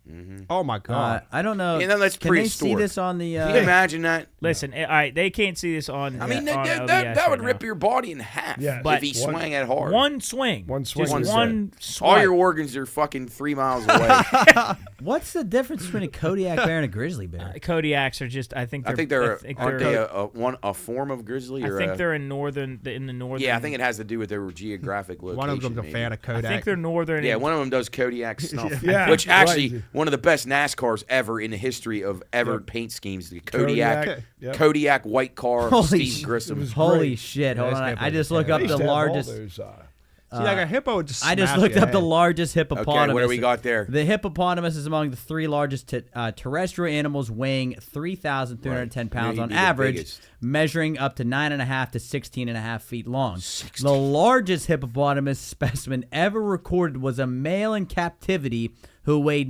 Oh my god. I don't know. Yeah, that's Can they see prehistoric. this on the? Can you imagine that? Listen, all right, they can't see this on. I mean, on that OBS would right rip now. your body in half Yes. if he One- swung it hard. One swing. One swing. Just One one All swipe. your organs are fucking 3 miles away. What's the difference between a Kodiak bear and a grizzly bear? Kodiaks are just. I think I they're. think aren't they a form of grizzly? I Or think they're in the northern. Yeah, I think it has to do with their geographic location. One of them's a maybe. fan of I Kodak. think they're northern. Yeah, and- one of them does Kodiak snuff. Yeah, which actually right. one of the best NASCARs ever in the history of ever paint schemes. The Kodiak, Kodiak, yep. Kodiak white car, Holy Steve shit. Grissom. It was Holy great. shit! Yeah, Hold this on. guy I plays just the look piano. up I used the to have all largest. those, See, like a hippo would just I just smash looked your up the head. largest hippopotamus. Okay, what do we got there? The hippopotamus is among the 3 largest terrestrial animals, weighing 3,310 pounds Maybe on the average, biggest. measuring up to 9.5 to 16.5 feet long. The largest hippopotamus specimen ever recorded was a male in captivity who weighed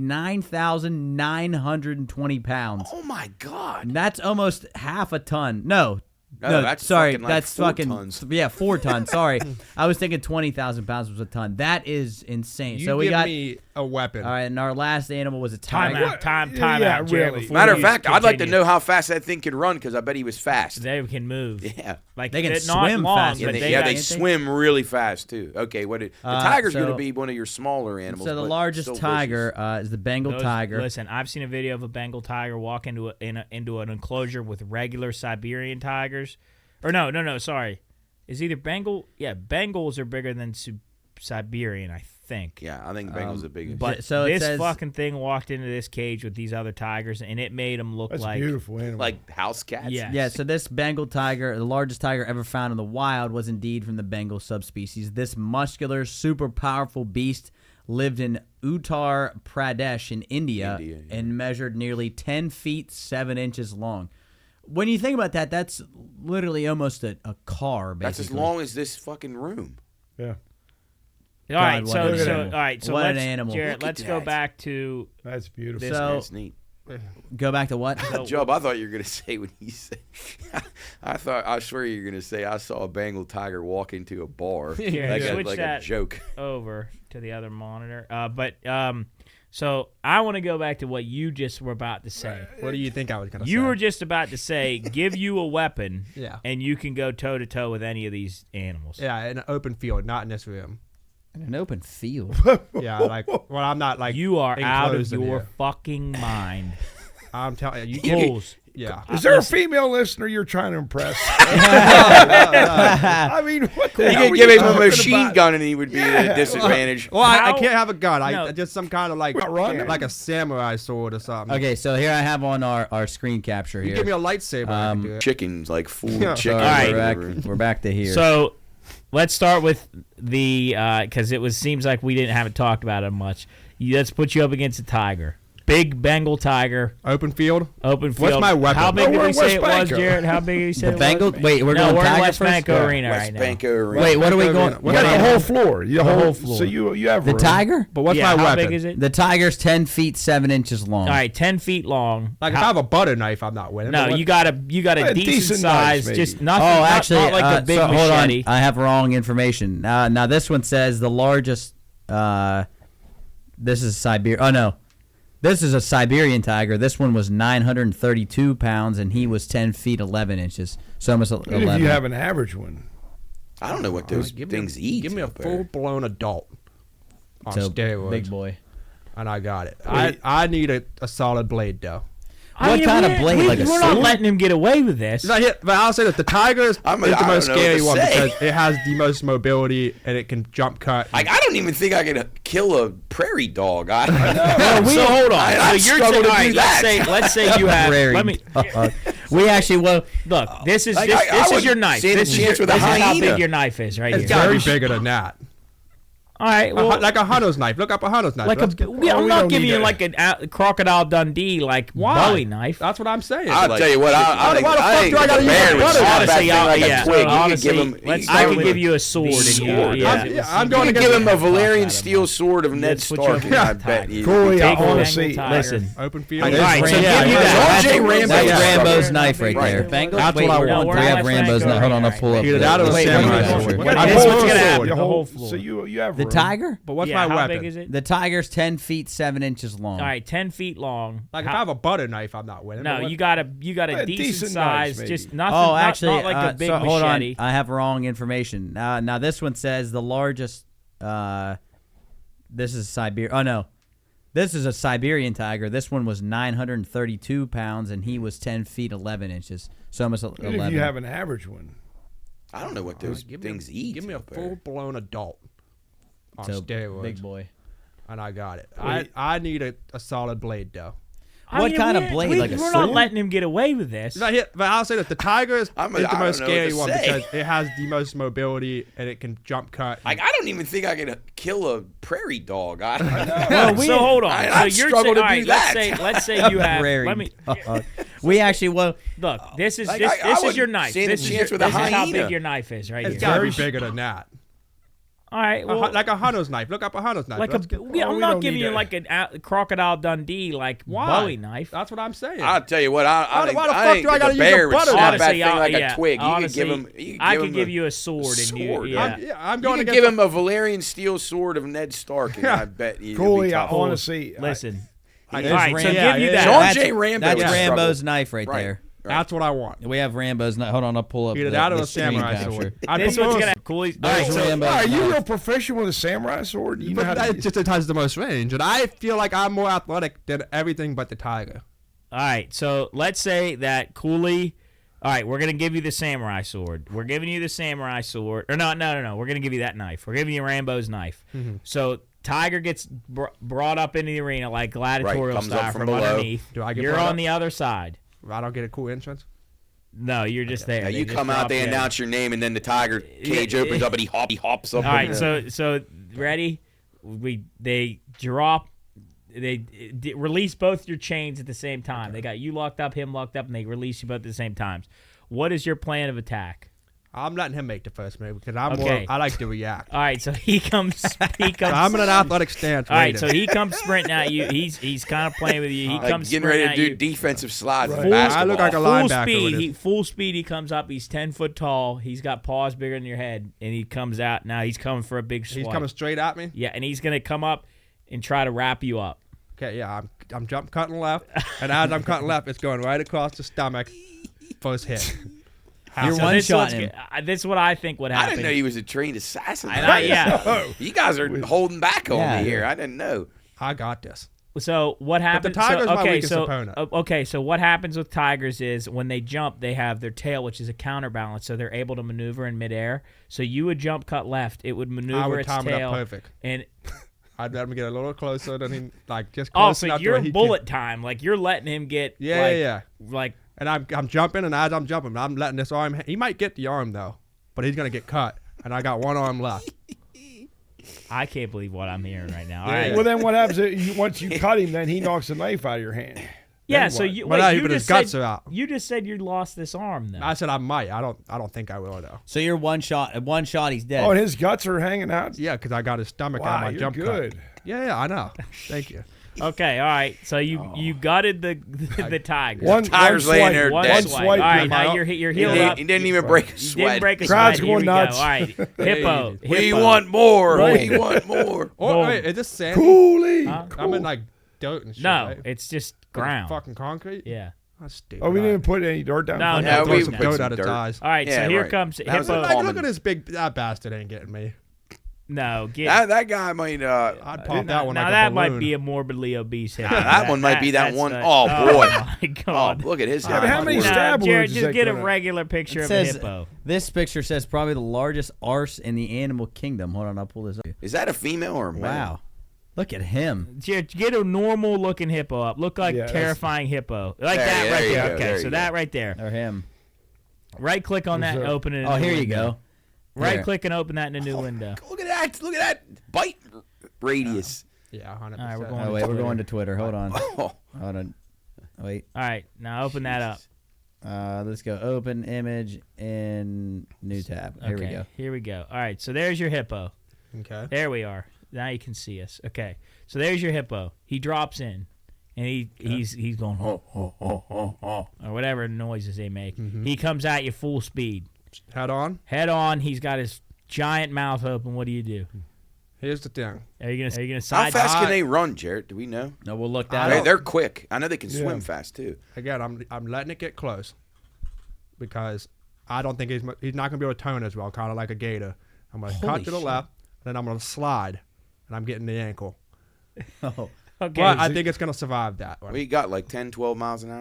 9,920 pounds. Oh my god! That's almost half a ton. No, that's sorry, fucking like that's 4 fucking tons. yeah, 4 tons. Sorry, I was thinking 20,000 pounds was a ton. That is insane. You so we give got me a weapon. All right, and our last animal was a Time tiger. out. Time Yeah, out, Jared, really. before Matter you of fact, I'd like to continue. know how fast that thing could run because I bet he was fast. They can move. Yeah. Like They can they're not swim long, fast. but They got- can't they? swim really fast too. Okay, the tiger's going to so- be one of your smaller animals. So the but largest still tiger vicious. is the Bengal Those- tiger. Listen, I've seen a video of a Bengal tiger walk into an enclosure with regular Siberian tigers. Or no, sorry. Is either Bengal? Yeah, Bengals are bigger than Siberian, I think. Yeah, I think Bengal's the biggest. But So it this says- fucking thing walked into this cage with these other tigers, and it made them look That's like a beautiful animal. like house cats. Yeah. Yeah, so this Bengal tiger, the largest tiger ever found in the wild, was indeed from the Bengal subspecies. This muscular, super powerful beast lived in Uttar Pradesh in India, Yeah. and measured nearly 10 feet 7 inches long. When you think about that, that's literally almost a car, basically. That's as long as this fucking room. Yeah, All right, God, so what an all animal. right, so What an let's animal. Jared, Look at let's go that. back to that's beautiful. This- So That's neat. go back to what? Job, I thought you were going to say when he said, I swear you were going to say, I saw a Bengal tiger walk into a bar. Here, like switch like that a joke. over to the other monitor. So I want to go back to what you just were about to say. What do you think I was gonna say? You were just about to say, give you a weapon, Yeah. and you can go toe to toe with any of these animals. Yeah, in an open field, not in this room. In an open field. Yeah, like well, I'm not like You are out of enclosed in your here. fucking mind. I'm telling you, give me. Fools. Yeah. Is there a female listener you're trying to impress? No. I mean, what the You hell could are give you him a talking machine about? gun and he would be at a disadvantage. Well, I How- can't have a gun. No. I just some kind of like Not running. like a samurai sword or something. Okay, so here I have on our screen capture You here. give me a lightsaber. I can do it. Chickens, like full Yeah. chicken. All or right, whatever. we're back to here. So let's start with the because seems like we didn't haven't talked about it much. Let's put you up against a tiger, big Bengal tiger, Open field. open field. What's my weapon? How big No, did we're we in say West it was, Banco. Jared? How big did you say the it Bengal. was? Wait, we're No, going we're in tiger West first? Banco Arena West right now. Banco Arena. Wait, what are we going? What You got the animal? whole floor. The whole whole floor. So you have The room. tiger? But what's Yeah, my how weapon? big is it? The tiger's 10 feet 7 inches long. All right, 10 feet long. Like if I How- have a butter knife, I'm not winning. no, But what- you got a A decent decent size, knife, maybe. just nothing. Oh, not- actually, not like a big so, hold on. machete. I have wrong information. Now this one says the largest. This is Siberia. Oh no, this is a Siberian tiger. This one was 932 pounds, and he was 10 feet 11 inches. So almost Even 11. if you have an average one. I don't know what those give me things a, eat. Give me a up there. full blown adult on so steroids, big boy. and I got it. I need a solid blade though. What kind of blade? Like a We're not sword? letting him get away with this. But I'll say that the tiger is I the don't most know what scary to one say. because it has the most mobility and it can jump cut. Like, I don't even think I could kill a prairie dog. I So hold on. I So you're struggle to all do right, that. let's say you have. Prairie Let me dog. We actually look. This is Like, this, I this is wouldn't your knife. stand a This is, chance your, with a this is how hyena. big your knife is right It's here. gotta be bigger than that. All right. Well, Like a hunter's knife. Look up a hunter's knife. like Let's a. get- I'm we not don't giving need you that. like a crocodile Dundee like Why? Bowie knife. That's what I'm saying. I'll Like, tell you what. I think, why the I fuck think do I gotta the use bear a would butter? snap that Honestly, thing like yeah. a twig. You could Honestly, give him. let's you start could with give you a sword. And you, sword. yeah, I'm going you to give get him a Talk Valerian about it, steel sword of Ned Let's put you Stark, up and I against bet tiger. you. Cooley, Take I a want to Bengal see. tiger. Listen. open field. All right, so Yeah, give you yeah. that. That's Rambo's That's Yeah. Rambo's knife right Right. there. Bengal? That's Wait, what I we're- want. we're we in have West Rambo's Banco knife. Hold on, I'll right pull now. up. Either the- that or a Wait, samurai what are you- sword. what I are This you- is want what's the gonna sword. happen, The the whole whole floor. So you have The room. tiger? But what's Yeah, my how weapon? big is it? The tiger's 10 feet 7 inches long. All right, 10 feet long. Like if I have a butter knife, I'm not winning. No, But what- you got a A decent decent size, knife, just maybe. nothing. Oh, actually, not like a big so, hold on. machete. I have wrong information. Now this one says the largest. This is Siberia. Oh no, this is a Siberian tiger. This one was 932 pounds, and he was 10 feet 11 inches. So almost Even 11. if you have an average one. I don't know what those things eat. Give me a up there. full blown adult on So steroids, big boy. and I got it. I need a solid blade though. What kind of blade? Like a we're sword? not letting him get away with this. But I'll say that the tiger is I the don't most know what scary to one say. because it has the most mobility and it can jump cut. Like, I don't even think I could kill a prairie dog. I don't know. Well, so hold on. I'd so you're struggle saying, to all do right, that. let's say you have. Prairie Let me dog. We actually look. this is Like, this, I this is wouldn't your knife. stand a This is chance your, with a this is how hyena. big your knife is right It's here. got to be bigger than that. All right. Well, Like a hunter's knife. Look up a hunter's knife. I'm we not don't giving need you that. like a Crocodile Dundee like Why? Bowie knife. That's what I'm saying. I'll tell you what. I Why the I fuck think do I gotta the use a bear would butter snap knife? that thing like yeah, a twig. honestly, you could give him. I could give you a sword. sword. Yeah. I'm going You to could give him a Valerian steel sword of Ned Stark, and I bet you. Cooley, be I tough. honestly, Listen. All There's right. So Ram- give you yeah, that. Sean J. Rambo That's would Rambo's struggle. knife right there. That's what I want. We have Rambo's knife. Hold on, I'll pull up Either the, that or the a samurai screen sword. capture. I This propose- one's gonna Cooley. All right. There's So, Rambo's Are you knife. real proficient with a samurai sword? You know how But to that just has the most range, and I feel like I'm more athletic than everything but the tiger. all right. So let's say that Cooley. All right, we're gonna give you the samurai sword. We're giving you the samurai sword. Or no. We're gonna give you that knife. We're giving you Rambo's knife. So Tiger gets brought up into the arena like gladiatorial comes up style from from below. underneath. Do I get You're brought on up? the other side. I don't get a cool entrance. No, you're just there. Now They you just come out, drop they you. announce your name, and then the tiger cage Yeah, opens up, and he hops up. All right, in so ready? They drop. They release both your chains at the same time. They got you locked up, him locked up, and they release you both at the same times. What is your plan of attack? I'm letting him make the first move because I'm Okay. I like to react. All right, so he comes. So I'm in an athletic stance. All right, waiting. so he comes sprinting at you. He's kind of playing with you. He like comes getting ready sprinting to at do you. defensive slide for Right. basketball. I look like a Full linebacker speed. with it. Full speed. He comes up. He's 10 foot tall. He's got paws bigger than your head, and he comes out. Now he's coming for a big swipe. He's coming straight at me. Yeah, and he's gonna come up and try to wrap you up. Okay, yeah, I'm jump cutting left, and as I'm cutting left, it's going right across the stomach. First hit. You're So one this shot one's him. this is what I think would I happen. didn't know he was a trained assassin. Yeah. You guys are holding back on Yeah. me here. I didn't know. I got this. So what happens? tiger's so, my okay, weakest so opponent. okay, so what happens with tigers is when they jump, they have their tail, which is a counterbalance, so they're able to maneuver in midair. So you would jump, cut left, it would maneuver I would its time it tail, up perfect. and I'd let him get a little closer than he just close so enough to you're where he bullet time, like you're letting him get Yeah. like And I'm jumping, and as I'm jumping, I'm letting this arm. He might get the arm though, but he's gonna get cut, and I got one arm left. I can't believe what I'm hearing right now. All Yeah. right. Well, then what happens is once you cut him, then he knocks the knife out of your hand. Yeah, Then so what? you But no, you but his just guts said, are out. You just said you lost this arm though. I said I might. I don't think I will though. So you're one shot. At one shot, he's dead. Oh, and his guts are hanging out. Yeah, because I got his stomach out of Wow, my you're jump good. cut. Yeah, I know. Thank you. Okay, all right. So you gutted the tiger. One Tiger's one laying swipe, there One dead. swipe. swipe. All right, you're now out. you're He healed up. didn't even break a You sweat. didn't break a Crowd's sweat. Here going we nuts. go. All right, hippo. We hippo. want more. Right. We want more. Oh, Boom. wait, is this sandy? Cooley. Huh? I'm in like dirt and shit. No, right? it's just Like ground. fucking concrete. Yeah. That's stupid. Oh, we All right. didn't put any dirt down. No, front? no, Yeah, Throw we some put dirt some at its dirt. eyes. All right, Yeah, so here right. comes That was hippo. a Like, common- look at this big. That bastard ain't getting me. No, get That guy might. I'd pop that one now like that a might balloon. be a morbidly obese hippo. that one might be that that's one. the- Oh, boy. my Oh, God. look at his. Yeah, but how many No, stab Jared, wounds is just that get a gonna- regular picture It of says a hippo. this picture says probably the largest arse in the animal kingdom. Hold on, I'll pull this up. Is that a female or a male? Wow, look at him. Jared, get a normal looking hippo up. Look like Yeah, that's- terrifying hippo. Like There- that there right you there. go, Okay, there so you that go. right there. Or him. Right click on that and What's that? open it. in Oh, a new here you window. go. Right There. click and open that in a new window. Look at that! Look at that bite radius. Yeah, 100%. All right, we're going Oh to wait, we're Twitter. going to Twitter. Hold on. Oh, Hold on. Wait. All right, now open that up. Let's go. Open image in new tab. Here we Okay, go. Here we go. All right, so there's your hippo. Okay. There we are. Now you can see us. Okay, so there's your hippo. He drops in, and he's going or whatever noises they make. He comes at you full speed, Head on. head on. He's got his giant mouth open. What do you do? Here's the thing. Are you gonna how side? fast can they run, Jarrett? Do we know? No, we'll look I that don't- up. They're quick. I know they can Yeah. swim fast too. Again, I'm letting it get close because I don't think he's not gonna be able to turn as well, kind of like a gator. I'm gonna Holy cut to the shit. left, then I'm gonna slide, and I'm getting the ankle. Oh. Okay, But I think it's gonna survive that one. We got like 10, 12 miles an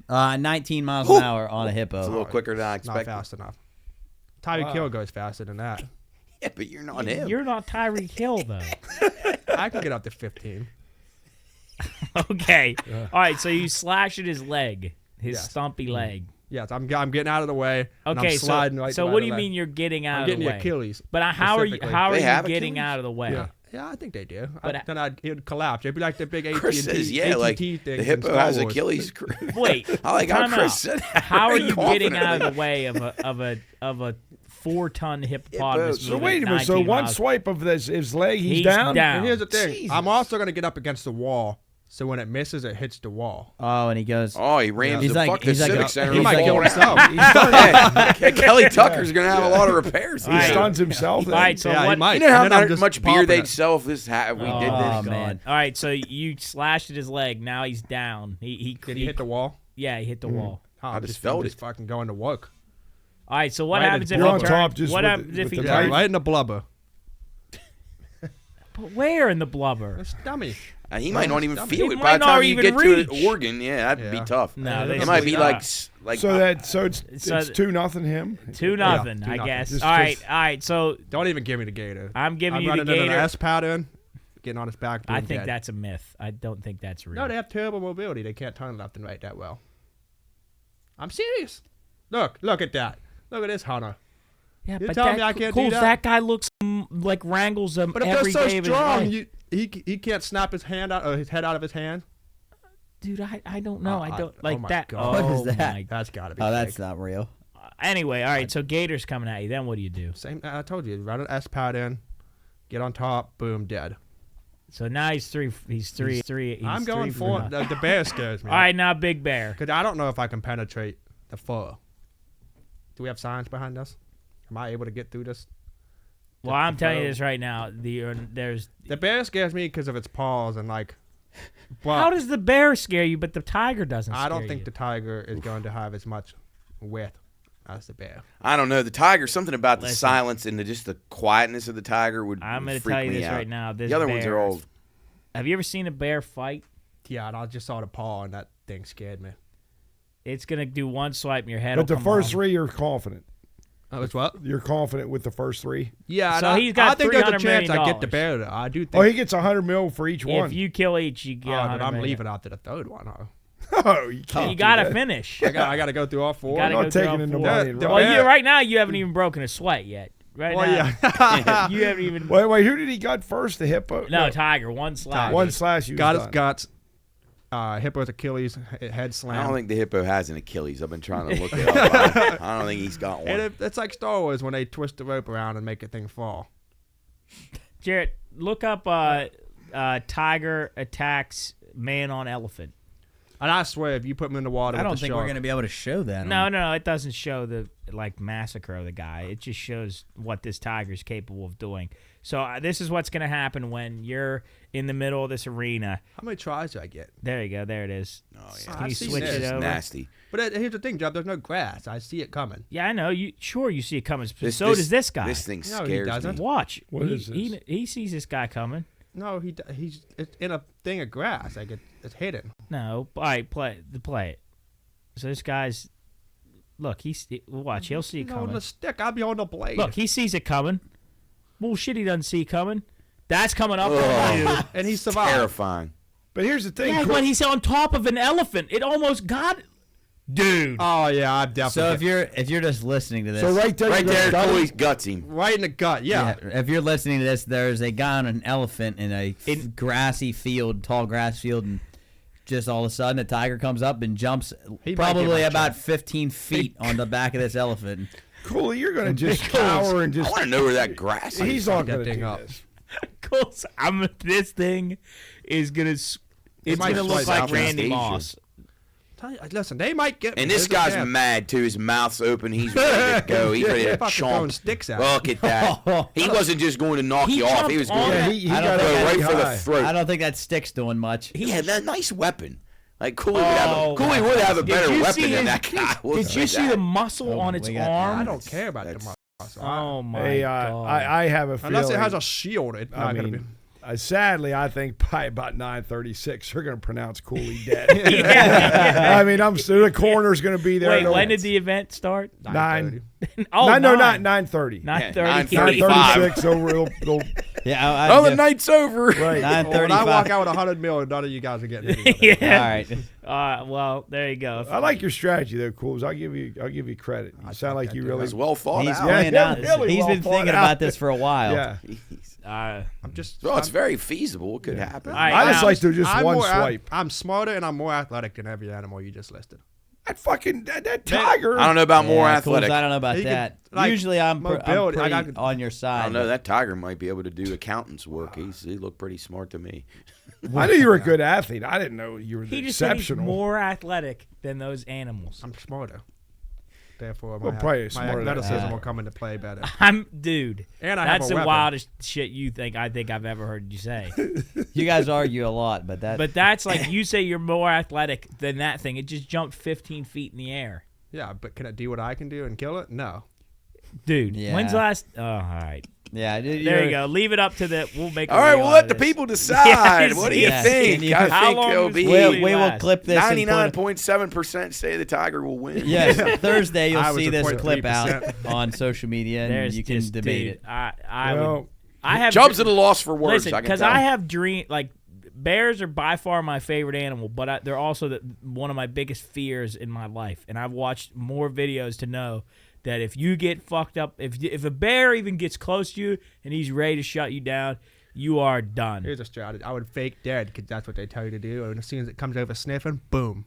hour. 19 miles an hour on a hippo. It's a little quicker than I Not expected. fast enough. Tyreek Hill goes faster than that. Yeah, but you're not him. you're not Tyreek Hill though. I can get up to 15. Okay. All right, so you slash at his leg, his Yes. stumpy leg. Yes, I'm getting out of the way. and Okay, I'm sliding so right so by what the do you leg. mean you're getting out I'm of getting the the way? Achilles. But how are you specifically. how are They you have getting Achilles? out of the way? Yeah, I think they do. But Then it would collapse. It'd be like the big AT&T, Chris says, yeah, like things the in hippo Star has Wars. Achilles. Wait, I like how time Chris out. said that. How are very you getting out confidently. of the way of a 4-ton hippopotamus. So So moving wait a at minute. So 19 one miles. swipe of his leg, he's He's down. down. And here's the thing. Jesus. I'm also going to get up against the wall. So when it misses, it hits the wall. Oh, and he goes. Oh, he rams He's the like- fuck the he's like Civic a- Center. He he's might like kill a- himself. Yeah, Kelly Tucker's gonna have a lot of repairs. He All right. stuns himself. All right, so Yeah, he what? might. You know how And then I'm just much beer popping they'd it. sell if this if we did Oh, this? man. All right, so you slashed at his leg. Now he's down. Did he hit the wall? Yeah, he hit the wall. Oh, I I'm just felt I'm it. just fucking going to work. All right, so what Right, happens if you're he on turns? top just What with happens the- if with he the Yeah, turns? right in the blubber. But where in the blubber? It's dummy. He might not even He feel it might by the not time you even get reach. to an organ. Yeah, that'd be Yeah. tough. No, they it might be stop. like So it's So- 2-0 him. 2-0, I 2-0. guess. Just- All right. So Don't even give me the gator. I'm giving you the running into an gator. S pattern, getting on his back. I being think dead. that's a myth. I don't think that's real. No, they have terrible mobility. They can't turn left and right that well. I'm serious. Look at that. Look at this hunter. yeah, You're but telling that, me I can't do Coles, that? guy looks like wrangles them But if every they're day so of his strong, life. he can't snap his hand out or his head out of his hand. Dude, I don't know. I don't like my that. God. What is that? my- That's gotta be. Oh, fake. that's not real. Anyway, all right. So Gator's coming at you. Then what do you do? Same. I told you. Run an S pattern, get on top, boom, dead. So now he's three. He's three. I'm going 3 for nothing. the bear scares me. All right, now Big Bear. Because I don't know if I can penetrate the fur. Do we have science behind us? Am I able to get through this? Well, I'm telling you fur? this right now. There's. The bear scares me because of its paws and like. But How does the bear scare you, but the tiger doesn't? I don't scare think you? the tiger is going to have as much width as the bear. I don't know. The tiger, something about the Listen. silence and just the quietness of the tiger would I'm going to tell you me this out. right now. This The other ones are bear- all. Have you ever seen a bear fight? Yeah, and I just saw the paw and that thing scared me. It's gonna do one swipe and your head. But the will come first off. 3, you're confident. Oh, it's what? You're confident with the first 3. Yeah, So and he's got I think there's a $300 chance million. I get the bear. Though. I do think. Oh, he gets $100 million for each one. If you kill each, you get. Oh, 100 but I'm million. leaving after the third one. Huh? Oh, you can't. You do gotta that. finish. I got to go through all four. gotta I'm go not through taking all in the four. money. The- Well, bear- right now you haven't even broken a sweat yet. Right Well, now, yeah. you haven't even. Wait, who did he got first? The hippo? No, tiger. One slash. One slash. You got was his done. guts. Hippo's Achilles head slam. I don't think the hippo has an Achilles. I've been trying to look it up. I don't think he's got one. It's like Star Wars when they twist the rope around and make a thing fall. Jarrett, look up tiger attacks man on elephant. And I swear, if you put him in the water, I with don't the think shark, we're gonna be able to show that. No, it doesn't show the massacre of the guy. It just shows what this tiger's capable of doing. So this is what's going to happen when you're in the middle of this arena. How many tries do I get? There you go. There it is. Oh, yeah. Can you I've seen switch this. it It's over? nasty. But here's the thing, Jeff. There's no grass. I see it coming. Yeah, I know. You see it coming. This- So does this guy. This thing No, he scares doesn't. me. Watch. What he, is this? He sees this guy coming. No, he's it's in a thing of grass. Like it's hidden. No. All right, play it. So this guy's. Look, watch. He'll see it No, coming. the stick. I'll be on the blade. Look, he sees it coming. Bullshit, he doesn't see it coming. That's coming up on you. and he survived. Terrifying. But here's the thing. Yeah, when he's on top of an elephant, it almost got. Dude. Oh yeah, I'm So definitely. if you're just listening to this, So right there, Right you're there, gonna- Cooley's guts him. right in the gut. Yeah. if you're listening to this, there's a guy on an elephant in a grassy field, tall grass field, and just all of a sudden a tiger comes up and jumps He might probably get my about check. 15 feet on the back of this elephant. Cooley, you're going to just cower and I just. want to know where that grass is. He's not that going to thing do up. this. Cool. This thing is gonna. It's might gonna look slice like out Randy Asia. Moss. Listen, they might get. And me. this There's a guy's chance. mad too. His mouth's open. He's ready to go. He's ready They're to fucking throwing chomp. sticks at Look at that. He wasn't just going to knock He you off. He jumped was on going it. Yeah, to he I don't got think up go right pretty for the high. I throat. don't think that stick's doing much. He had that nice weapon. Like Cooley Oh, would would have a Did better you weapon see than his- that guy. Did you see the muscle on its we got- arm? I don't care about the That's- muscle. Oh my Hey, god! I have a feeling. Unless it has a shield, it's I not gonna be. mean, sadly, I think by about 9:36, they're going to pronounce Cooley dead. Yeah. I mean, the coroner's going to be there. Wait, when did the event start? 9? Oh, no, no, nine. not 9:30. 9:30. 9:36. So they'll Yeah, Oh, the night's over. right. Nine When I 35. walk out with $100 million, none of you guys are getting any of it. All Yeah. right. Well, there you go. I like your strategy though, Cools. I'll give you credit. You sound like you really. It's well thought He's out. Yeah, playing out. really He's well been thought thinking out. about this for a while. Yeah. I'm just. Well, it's very feasible. It could happen. All right, I just now- like to just I'm one more swipe. I'm smarter and I'm more athletic than every animal you just listed. That tiger. I don't know about more Cool, athletic. I don't know about that. like, Usually I'm mobility, pretty on your I side. don't know. That tiger might be able to do accountant's work. He looked pretty smart to me. I knew you were a good athlete. I didn't know you were He just said he's exceptional. more athletic than those animals. I'm smarter. Therefore, Well, my probably smarter than athleticism that. will come into play better. Dude. And I have that's a the weapon. wildest shit I think I've ever heard you say. You guys argue a lot, but that. But that's like you say you're more athletic than that thing. It just jumped 15 feet in the air. Yeah, but can it do what I can do and kill it? No. Dude, Yeah. when's the last? Oh, all right. yeah, There you go. Leave it up to the. We'll make. All right, we'll let the people decide. Yes, What do you yes. think? Can you- I How think long it'll does be it We will last? clip this. and put it- 99.7% say the tiger will win. Yes, Thursday you'll I was see a this 0.3%. clip out on social media, and There's you can just, debate dude, it. I have. Chubb's at a loss for words. Listen, I can because tell. I have like bears are by far my favorite animal, but they're also one of my biggest fears in my life. And I've watched more videos to know that if you get fucked up, if a bear even gets close to you and he's ready to shut you down, you are done. Here's a strategy. I would fake dead because that's what they tell you to do. And as soon as it comes over sniffing, boom.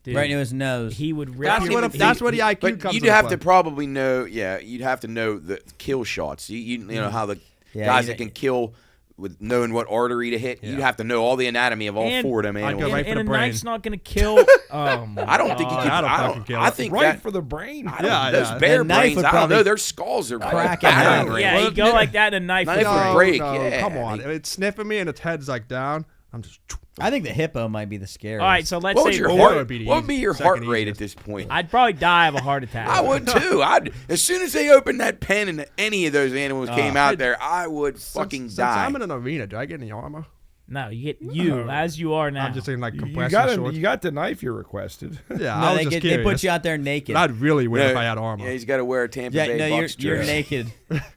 Dude, Right into his nose. he would rip. That's you- what the IQ But comes you'd into have play. to probably know. Yeah, you'd have to know the kill shots. You know how the Yeah, guys you- that can kill with knowing what artery to hit. You'd have to know all the anatomy of all And four of them I'd animals. go right for and the a brain. knife's not gonna kill. Oh my I don't think you God. can. That'll I fucking don't. kill I it. think right that. for the brain. Yeah, Those yeah. bear The knife brains. would I don't know. probably Their skulls are crack battering it. rams. Yeah, you go like that, and a knife. Knife would would break. break. No, yeah. come on. If it's sniffing me and its head's like down, I'm just. I think the hippo might be the scariest. All right, so let's What would say your Well, heart? would be the What would be your second heart rate easiest. at this point? I'd probably die of a heart attack. I would too. As soon as they opened that pen and any of those animals came out there, I would fucking Since die. I'm in an arena, do I get any armor? No, you get you as you are now. I'm just in like You compression shorts. got the knife you requested. Yeah, No, I was they just they curious. put you out there naked. But I'd really win if No, I had armor. Yeah, he's got to wear a Tampa Yeah, Bay no, Bucks you're jersey. naked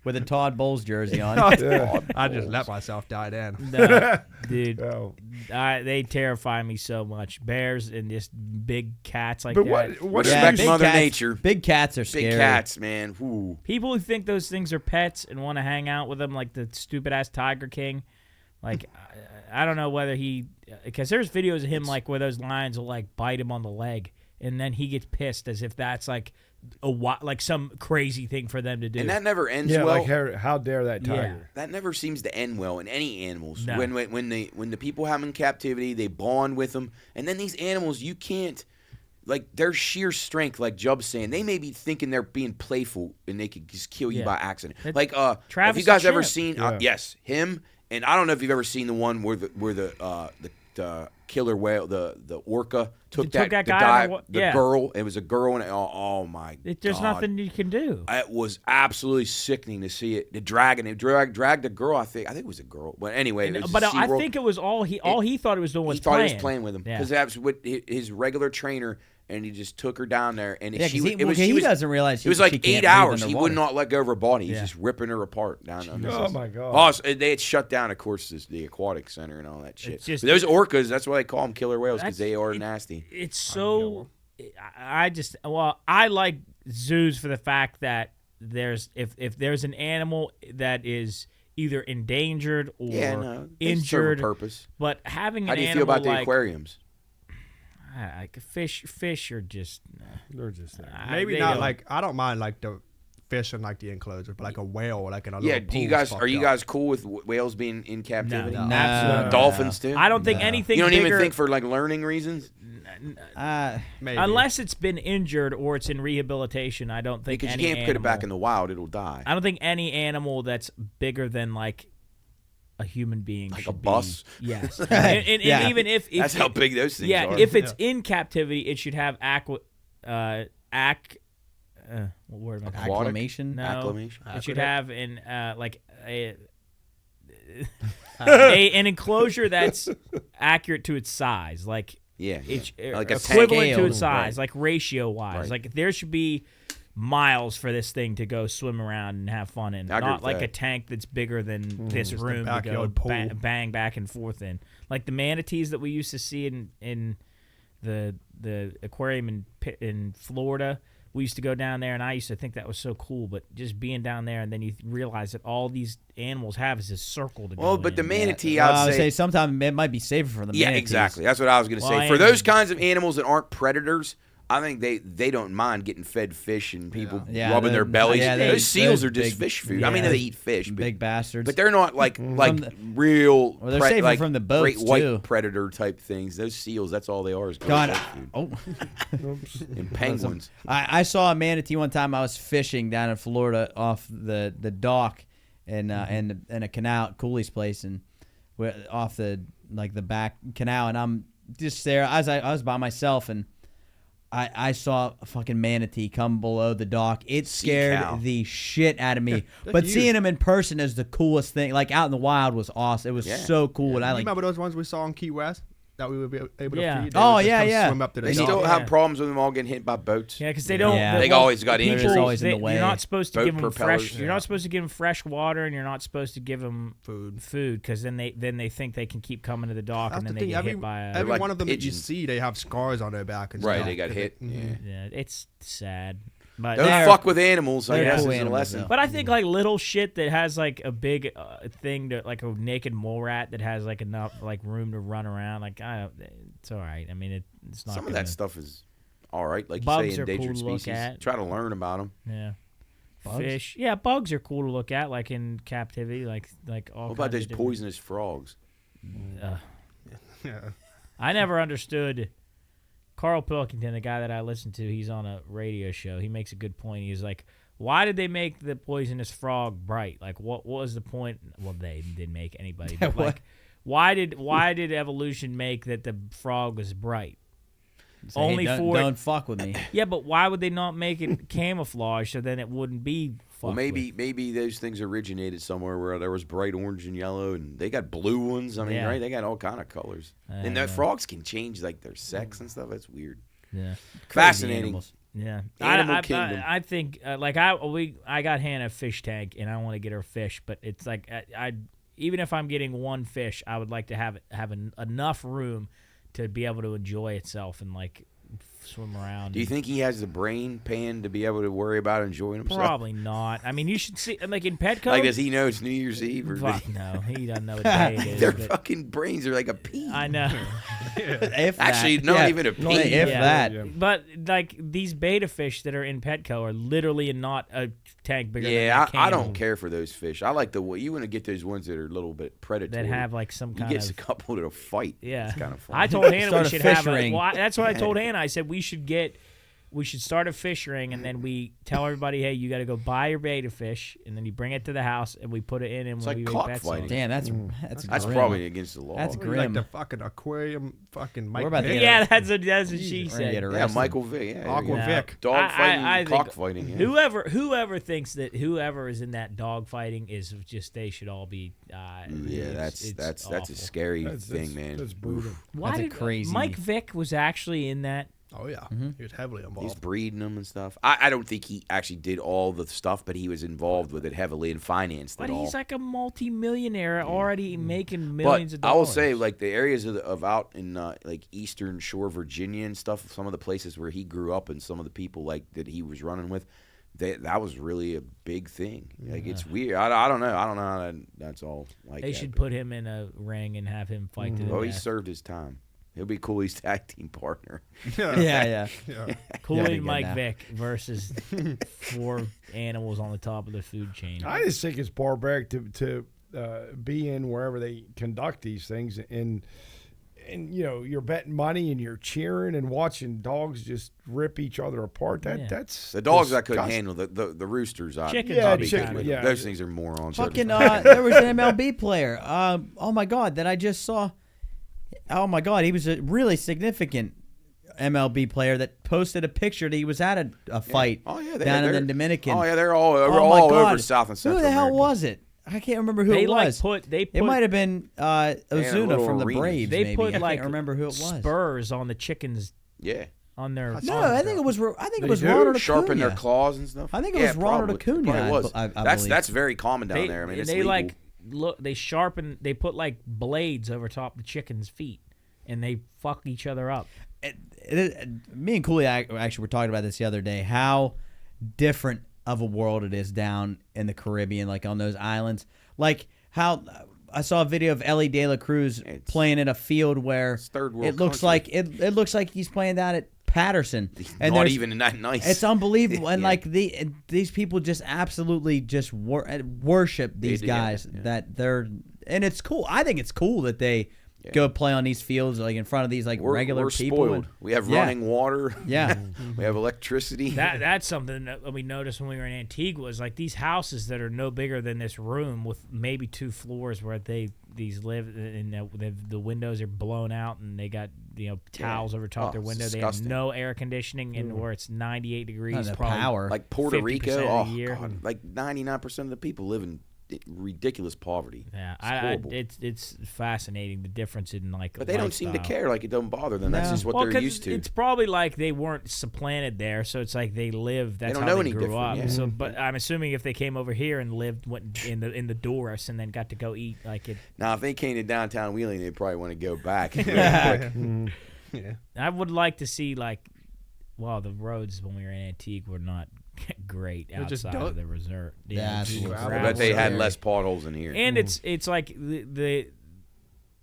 with a Todd Bowles jersey on. Yeah. I just let myself die then. No, dude, Oh. they terrify me so much. Bears and just big cats like But that. what Yeah, Respect big Mother cats- Nature. Big cats are scary. Big cats, man. Ooh. People who think those things are pets and want to hang out with them, like the stupid ass Tiger King, like I don't know whether because there's videos of him like where those lions will like bite him on the leg, and then he gets pissed as if that's like like some crazy thing for them to do. And that never ends Yeah, well. like how dare that Yeah. tiger? That never seems to end well in any animals. No. When the people have them in captivity, they bond with them, and then these animals you can't. Like their sheer strength, like Jubb's saying, they may be thinking they're being playful and they could just kill you Yeah. by accident. That- Like, have Travis you guys the ever Chimp. seen? Yeah. Yes, him. And I don't know if you've ever seen the one where the killer whale, the orca took took that the guy on the yeah. girl. It was a girl, and oh my There's God. nothing you can do. It was absolutely sickening to see it. The dragon, it dragged the girl. I think it was a girl. But anyway, it was But a I SeaWorld. think it was all he thought it was doing was He thought playing. he was playing with him Yeah. because that was with his regular trainer, and he just took her down there. And Yeah, she, because it was, she he was, doesn't realize it was she like can't 8 breathe hours. He underwater. would not let go of her body. He's Yeah. just ripping her apart down under. Oh my God! Oh, so they had shut down, of course, the aquatic center and all that shit. It's just- But those orcas, that's why they call them killer whales because That's- they are nasty. It's so. I like zoos for the fact that if there's an animal that is either endangered or Yeah, no, they serve a injured, purpose. but having How an do you animal feel about the like aquariums? like fish are just They're just there. Maybe they not don't- like I don't mind like the fish in like the enclosure, but like a whale or like in a Yeah, little do you pool's guys fucked are you up. guys cool with whales being in captivity? No. Absolutely not. Dolphins too. I don't think anything You don't bigger, even think for like learning reasons Maybe. unless it's been injured or it's in rehabilitation. I don't think because any you can't put it back in animal- the wild; it'll die. I don't think any animal that's bigger than like a human being Like should a bus? Be, yes, and Yeah. even if That's how big those things yeah, are. if it's in captivity, it should have what word am I? Aquatic? Acclimation. No, Acclimation? it should have like an enclosure that's accurate to its size, like Yeah, it's like a equivalent tank. to its size, Right. like ratio wise. Right. Like there should be miles for this thing to go swim around and have fun in, I agree not with like that. a tank that's bigger than this Just a room to go backyard pool. bang back and forth in. Like the manatees that we used to see in the aquarium in Florida. We used to go down there, and I used to think that was so cool. But just being down there, and then you realize that all these animals have is this circle to go Well, but in. the manatee, Well, I I'd would say, say sometimes it might be safer for the yeah, manatees. exactly. That's what I was going to Well, say. For and- those kinds of animals that aren't predators, I think they don't mind getting fed fish and people Yeah, rubbing their bellies. Those seals they're are just big- fish food. yeah. I mean, they eat fish, Big bastards. but they're not like the- real. Well, they're safer like from the boats, great white too. predator type things. Those seals, that's all they are. Is God, fish food. And penguins. I saw a manatee one time. I was fishing down in Florida off the dock and in a canal at Cooley's place and off the back canal, and I'm just there. I was by myself and I saw a fucking manatee come below the dock. It scared the shit out of me. But huge. seeing him in person is the coolest thing. Like out in the wild was awesome. It was so cool. And I You like. remember those ones we saw in Key West that we would be able Yeah. to feed? They Oh, would just yeah, come yeah. Swim up to the They dock. still Yeah. have problems with them all getting hit by boats. Yeah, because they don't. Yeah. They always got people- injuries. They're always in the way. You're not supposed to Boat give them propellers. fresh. You're not supposed to give them fresh water, and you're not supposed to give them Food. because then they think they can keep coming to the dock, That's and then the they thing. get Every, hit by a. every like one of them that you pigeons. see, they have scars on their back and Right, stuff. they got hit. Yeah. Yeah, it's sad. But Don't They're- fuck with animals, I they're guess, cool is a animals, lesson. though. But I think like little shit that has like a big thing to like a naked mole rat that has like enough like room to run around. Like it's all right. I mean, it's not. Some of that stuff is all right, like Bugs you are say, cool endangered to look species. at. Try to learn about them. Yeah. Bugs? Fish. Yeah, bugs are cool to look at, like in captivity, like all. What about kinds those of different- poisonous frogs? Yeah. I never understood. Carl Pilkington, the guy that I listen to, he's on a radio show. He makes a good point. He's like, why did they make the poisonous frog bright? Like, what was the point? Well, they didn't make anybody. But like, why did evolution make that the frog was bright? Say, Only hey, for don't fuck with me. yeah, but why would they not make it camouflage so then it wouldn't be? Well, fucked maybe those things originated somewhere where there was bright orange and yellow, and they got blue ones. I mean, Yeah. right? They got all kind of colors, and the frogs can change like their sex and stuff. That's weird. with. Yeah. Fascinating. Animals. Yeah, Animal kingdom. I think like I got Hannah a fish tank and I want to get her fish, but it's like I even if I'm getting one fish, I would like to have enough room to be able to enjoy itself and like swim around. Do you think he has the brain pan to be able to worry about enjoying himself? Probably not. I mean, you should see like in Petco. Like, does he know it's New Year's Eve? Or Fuck no, he doesn't know what day it is. their but fucking brains are like a pea. I know. If Actually, that. not Yeah. even a pea. If Yeah. that. But like these beta fish that are in Petco are literally not a tank bigger. Yeah, than I a don't can care for those fish. I like you want to get those ones that are a little bit predatory. that have like some you kind get of a couple that'll fight. yeah. It's kind of fun. I told Hannah Start we a should fish have a. ring. Well, that's what I told Hannah. I said we should start a fish ring, and then we tell everybody, hey, you got to go buy your beta fish, and then you bring it to the house, and we put it in, and It's we like make bets on cockfighting. it. Damn, that's That's grim. probably against the law. That's Like grim. the fucking aquarium, fucking Mike. We're about to Vick. get Yeah, that's what she We're gonna said. get Yeah, arrested. Michael Vick. Yeah, Aqua Yeah. Vic. Dog fighting, I think cockfighting. Yeah. Whoever thinks that whoever is in that dog fighting is just they should all be. Yeah, that's a awful. scary That's thing, man. That's brutal. Why That's a did crazy- Mike Vick was actually in that? Oh yeah, he was heavily He's involved. breeding them and stuff. I don't think he actually did all the stuff, but he was involved with it heavily and financed But it all. he's like a multi-millionaire already making But millions of I dollars. will say, like the areas of out in like Eastern Shore, Virginia and stuff. Some of the places where he grew up and some of the people like that he was running with, that was really a big thing. Like it's weird. I don't know. I don't know how that's all like. they that, should but- put him in a ring and have him fight to the Oh, he death. served his time. He'll be Cooley's tag team partner. Yeah. Cooley Yeah, and Mike now. Vick versus 4 animals on the top of the food chain. I just think it's barbaric to be in wherever they conduct these things, and you know you're betting money and you're cheering and watching dogs just rip each other apart. That's The dogs I couldn't disgusting. handle. The roosters. Chickens, Yeah, I'd be chicken, good with. yeah. Those things are morons. Fucking there was an MLB player. Oh my god, that I just saw. Oh my god, he was a really significant MLB player that posted a picture that he was at a fight Oh yeah, down in they're- the Dominican. Oh yeah, they're all Oh my God. over South and Central Who the hell America. was it? I can't remember who They it like was. they It might have been a Ozuna little from the arena. Braves. they maybe. put I like can't remember who it was. spurs on the chickens Yeah, on their. No, I think it was. They Ronald do? sharpen their Acuna. claws and stuff. I think it Yeah, was Ronald probably. Acuna, Probably was. I that's believe. very common down They, there. I mean, it's they legal. like look. They sharpen. They put like blades over top the chickens' feet, and they fuck each other up. Me and Cooley actually were talking about this the other day. How different of a world it is down in the Caribbean, like on those islands. Like how I saw a video of Ellie De La Cruz playing in a field where third world it looks country. like it looks like he's playing down at Patterson. And Not even that nice. It's unbelievable, and Yeah. like these people just absolutely just worship these guys that they're, and it's cool. I think it's cool that they go play on these fields like in front of these like regular we're people. Spoiled. We have running water. Yeah, we have electricity. That's something that we noticed when we were in Antigua is like these houses that are no bigger than this room with maybe 2 floors where these live, and the windows are blown out and they got towels over top their window. They have no air conditioning, and where it's 98 degrees, probably power. Like Puerto Rico, of the year. God, like 99% of the people live in ridiculous poverty. Yeah, it's fascinating the difference in like. But they don't seem to care. Like it don't bother them. That's just what they're used to. It's probably like they weren't supplanted there, so it's like they live. That's how they grew up. Yeah. So, but I'm assuming if they came over here and went in the Doris and then got to go eat like it. Now, if they came to downtown Wheeling, they'd probably want to go back. I would like to see like, well, the roads when we were in Antigua were not great outside of the resort. Yeah, I bet they had less potholes than here. And it's like the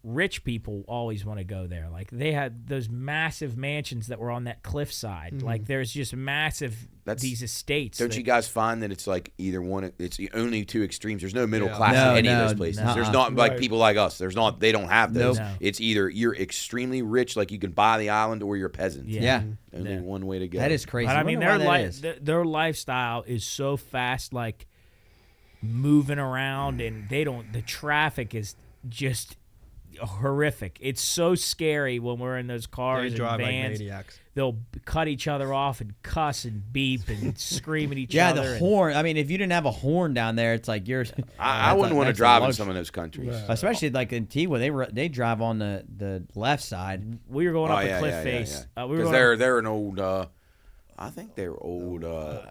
rich people always want to go there. Like they had those massive mansions that were on that cliffside. Like there's just massive these estates. Don't you guys find that it's like either one? It's the only 2 extremes. There's no middle class in any of those places. There's not like people like us. There's not. They don't have those. Nope. It's either you're extremely rich, like you can buy the island, or you're a peasant. Yeah. Only one way to go. That is crazy. But I mean, their lifestyle is so fast, like moving around, and the traffic is just horrific. It's so scary when we're in those cars and vans. Like maniacs. They'll cut each other off and cuss and beep and scream at each Yeah, other. the horn. I mean, if you didn't have a horn down there, it's like you're. I wouldn't want to drive in some of those countries. Especially like Antigua, they drive on the left side. We were going up a cliff face. Because they're an old. I think they're old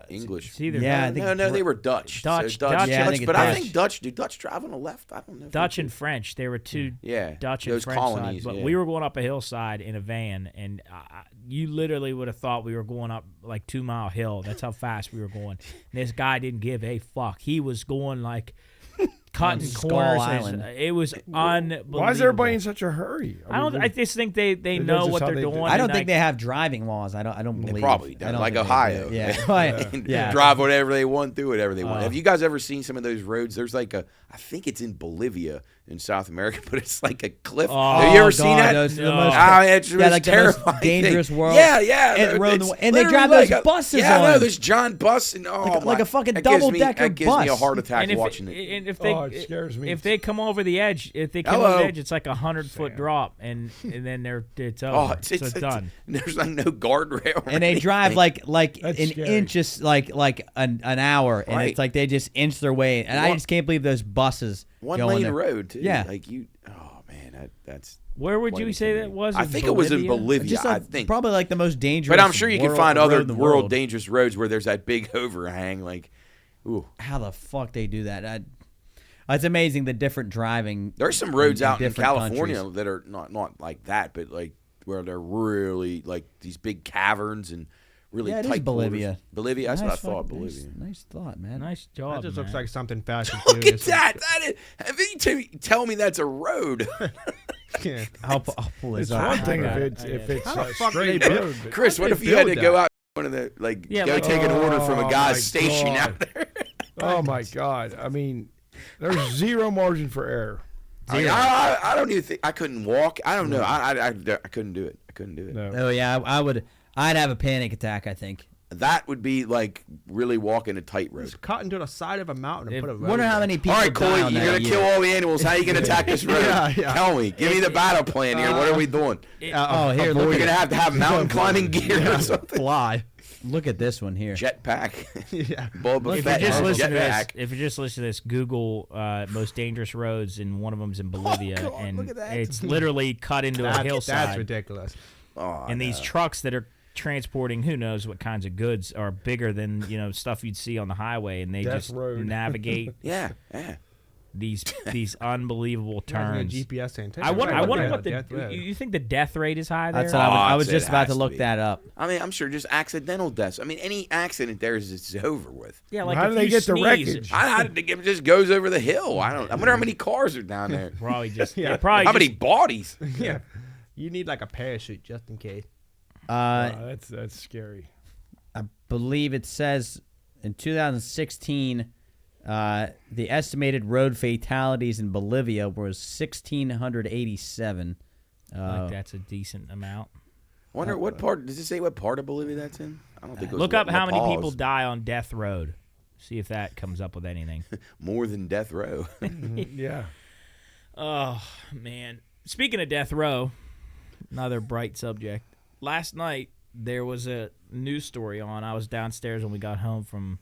English. No, they were Dutch. Dutch. Yeah, I think Dutch. Do Dutch drive on the left? I don't know. Dutch and French. There were 2 Dutch and those French colonies. sides. But we were going up a hillside in a van, and you literally would have thought we were going up like 2 Mile Hill. That's how fast we were going. And this guy didn't give a fuck. He was going like cutting corners. It was unbelievable. Why is everybody in such a hurry? I just think they know what they're doing. I don't think they have driving laws. I don't believe. They probably don't. Like Ohio. Yeah. Drive whatever they want, do whatever they want. Have you guys ever seen some of those roads? There's like I think it's in Bolivia in South America, but it's like a cliff. Have you ever seen that? It's like the most dangerous world. Yeah. And they drive those buses on. Yeah, no, this giant bus. And, like a fucking double-decker bus. That gives me a heart attack watching it. And if it scares me. If they come over the edge, it's like 100-foot drop, and then it's over. It's done. There's like no guardrail. And they drive like in inches, like an hour, and it's like they just inch their way. And I just can't believe those buses. One lane road too. Yeah. Like you. Oh man, that's. Where would you say that was? I think it was in Bolivia. I think probably like the most dangerous. But I'm sure you can find other world dangerous roads where there's that big overhang. Like, ooh, how the fuck they do that? It's amazing the different driving. There's some roads out in California countries that are not like that, but like where they're really like these big caverns and really tight. It is Bolivia. Quarters. Bolivia. That's what I thought. Bolivia. Nice thought, man. Nice job. That just looks like something fast and Look at furious. that. Have you tell me that's a road? Yeah. I'll pull this It's up. one thing if it's a straight road. But Chris, what if you had to go out one of the take an order from a my guy's station God. out there? Oh my God! I mean, there's zero margin for error. I don't even think I couldn't walk. I don't know. I couldn't do it. I couldn't do it. No. Oh yeah, I would. I'd have a panic attack. I think. That would be like really walking a tightrope. Just cut into the side of a mountain and put a road Wonder how there. many people. All right, die Cooley, on you're that gonna year. kill all the animals. How are you gonna attack this road? Yeah. Tell me. Give me the battle plan here. What are we doing? Here, We're look gonna have to have mountain climbing gear or something. Fly. Look at this one here. Jetpack. Yeah. Boba If Fett you're just has a listening to this, jetpack. if you're just listening to this, Google most dangerous roads, and one of them's in Bolivia, God, and look at that. it's literally cut into a hillside. That's ridiculous. Oh, And these trucks that are transporting who knows what kinds of goods are bigger than stuff you'd see on the highway, and they Death just road. navigate yeah. these unbelievable Imagine turns. a GPS saying, I wonder what death the road. you think the death rate is high there? That's what I was it just about has to to look be. that up. I mean, I'm sure just accidental deaths. I mean, any accident there is it's over with. Yeah, like How if do they you get the sneeze, wreckage? It just goes over the hill. I wonder how many cars are down there. Probably just Yeah. probably How just, many bodies? Yeah. You need like a parachute just in case. Wow, that's scary. I believe it says in 2016, the estimated road fatalities in Bolivia was 1,687. Like that's a decent amount. Wonder what part, does it say what part of Bolivia that's in? I don't think it was Look up how many La Paz. people die on death road. See if that comes up with anything. More than death row. Yeah. Oh, man. Speaking of death row, another bright subject. Last night, there was a news story on. I was downstairs when we got home from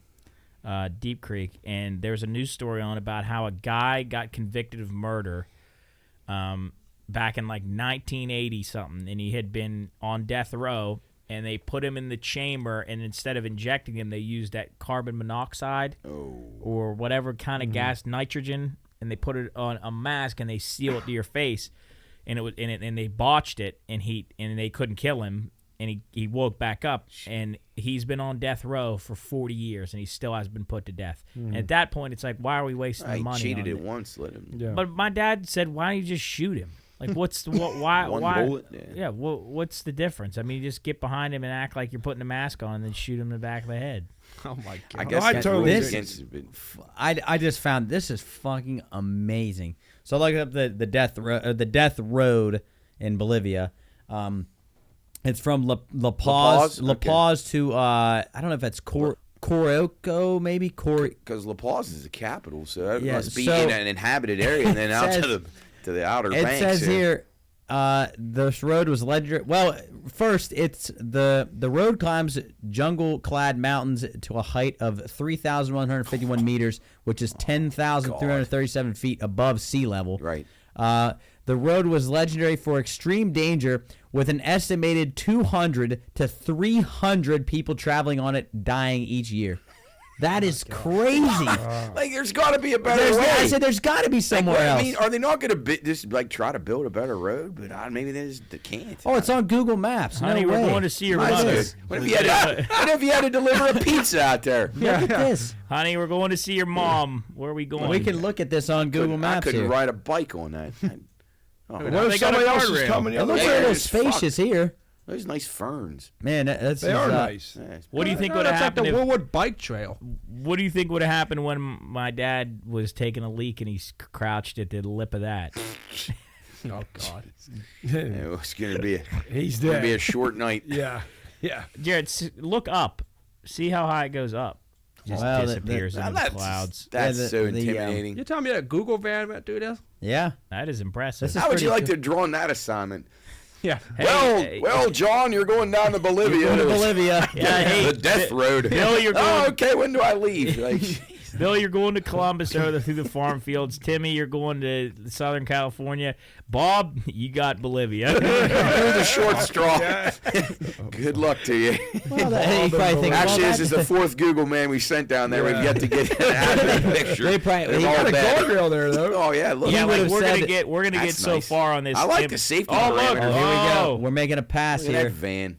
Deep Creek, and there was a news story on about how a guy got convicted of murder back in like 1980-something, and he had been on death row, and they put him in the chamber, and instead of injecting him, they used that carbon monoxide or whatever kind of gas, nitrogen, and they put it on a mask, and they seal it to your face. And it was and they botched it, and they couldn't kill him, and he woke back up, and he's been on death row for 40 years, and he still has been put to death. And at that point, it's like, why are we wasting the money? He cheated on it once, let him. Yeah. But my dad said, why don't you just shoot him? Like, what's the why? One why? bullet? Yeah. What's the difference? I mean, you just get behind him and act like you're putting a mask on, and then shoot him in the back of the head. Oh my god! I guess I that totally rules agree. against it, but I just found this is fucking amazing. So I looked up the death road in Bolivia. It's from La Paz to I don't know if that's Coroco, maybe because La Paz is the capital, so that Yeah, must be so- in an inhabited area, and then out to the outer It banks. says here, this road was legendary. Well, first, it's the road climbs jungle-clad mountains to a height of 3,151 meters, which is 10,337 feet above sea level. Right. The road was legendary for extreme danger, with an estimated 200 to 300 people traveling on it dying each year. That is crazy. Like, there's got to be a better way. I said there's got to be somewhere Like, else. I mean, are they not going to just like try to build a better road? But maybe they just can't. Oh, it's on Google Maps. Honey, no we're way. going to see your Nice, mother. dude. What if you had to deliver a pizza out there? Look at this. Honey, we're going to see your mom. Where are we going? We can look at this on Google I Maps couldn't here. ride a bike on that. What They if got a somebody else is guardrail. coming It in? looks Yeah, a little it's fucked. spacious here. Those nice ferns. Man, that's They are nice. Yeah, it's What do you think No, would have that's like happened? the Woolwood Bike Trail. What do you think would have happened when my dad was taking a leak and he crouched at the lip of that? Oh god! It's going to be He's gonna be a dead. short night. Yeah. Jared, look up. See how high it goes up. Just Well, disappears Now into the that's clouds. that's Yeah, so the, intimidating. You telling me that Google van might do this? Yeah. That is impressive. This is How would you pretty like to draw on that assignment? Yeah. Well, John, you're going down to Bolivia. Going to Bolivia. Yeah, hey, the death road. Bill, you're Oh, going. okay. When do I leave? Like, Bill, you're going to Columbus or through the farm fields. Timmy, you're going to Southern California. Bob, you got Bolivia. you're the short straw. Good luck to you. Well, you probably think, Actually, well, this is the fourth Google man we sent down there. We've yet to get out of the picture. They probably- They're he all got a bad. Guardrail there, though. Oh yeah, look. Yeah, like would've we're gonna said- get That's so nice. far on this. I like the safety Oh, look! parameters. here we go. Oh. We're making a pass Look at that here. van.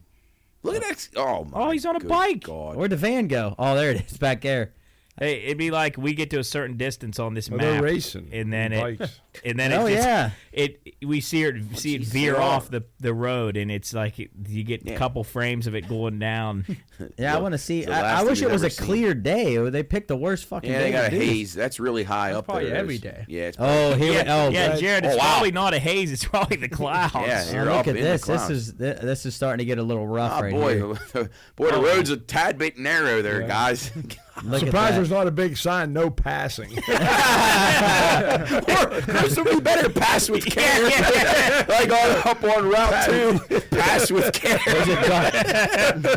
Look at that. Oh my. Oh, he's on a good bike. God. Where'd the van go? Oh, there it is, back there. Hey, it'd be like we get to a certain distance on this Well, map, they're racing. and then bikes. Oh, yeah. we see it geez, veer they off are. the road, and it's like you get a couple frames of it going down. Yeah, I want to see. the last I thing wish it we've was a ever seen. clear day. They picked the worst fucking Yeah, day they got a to do this. haze. That's really high up probably there. every There's- day. Yeah. It's Oh, here. yeah, God. Jared, it's Oh, wow. probably not a haze; it's probably the clouds. Yeah, Oh, you're look up at in this. the clouds. This is starting to get a little rough Oh right boy, here. the road's a tad bit narrow there, guys. Look at Surprised that. there's not a big sign, no passing. Chris would be better pass with care. Like up on Route 2, pass with care.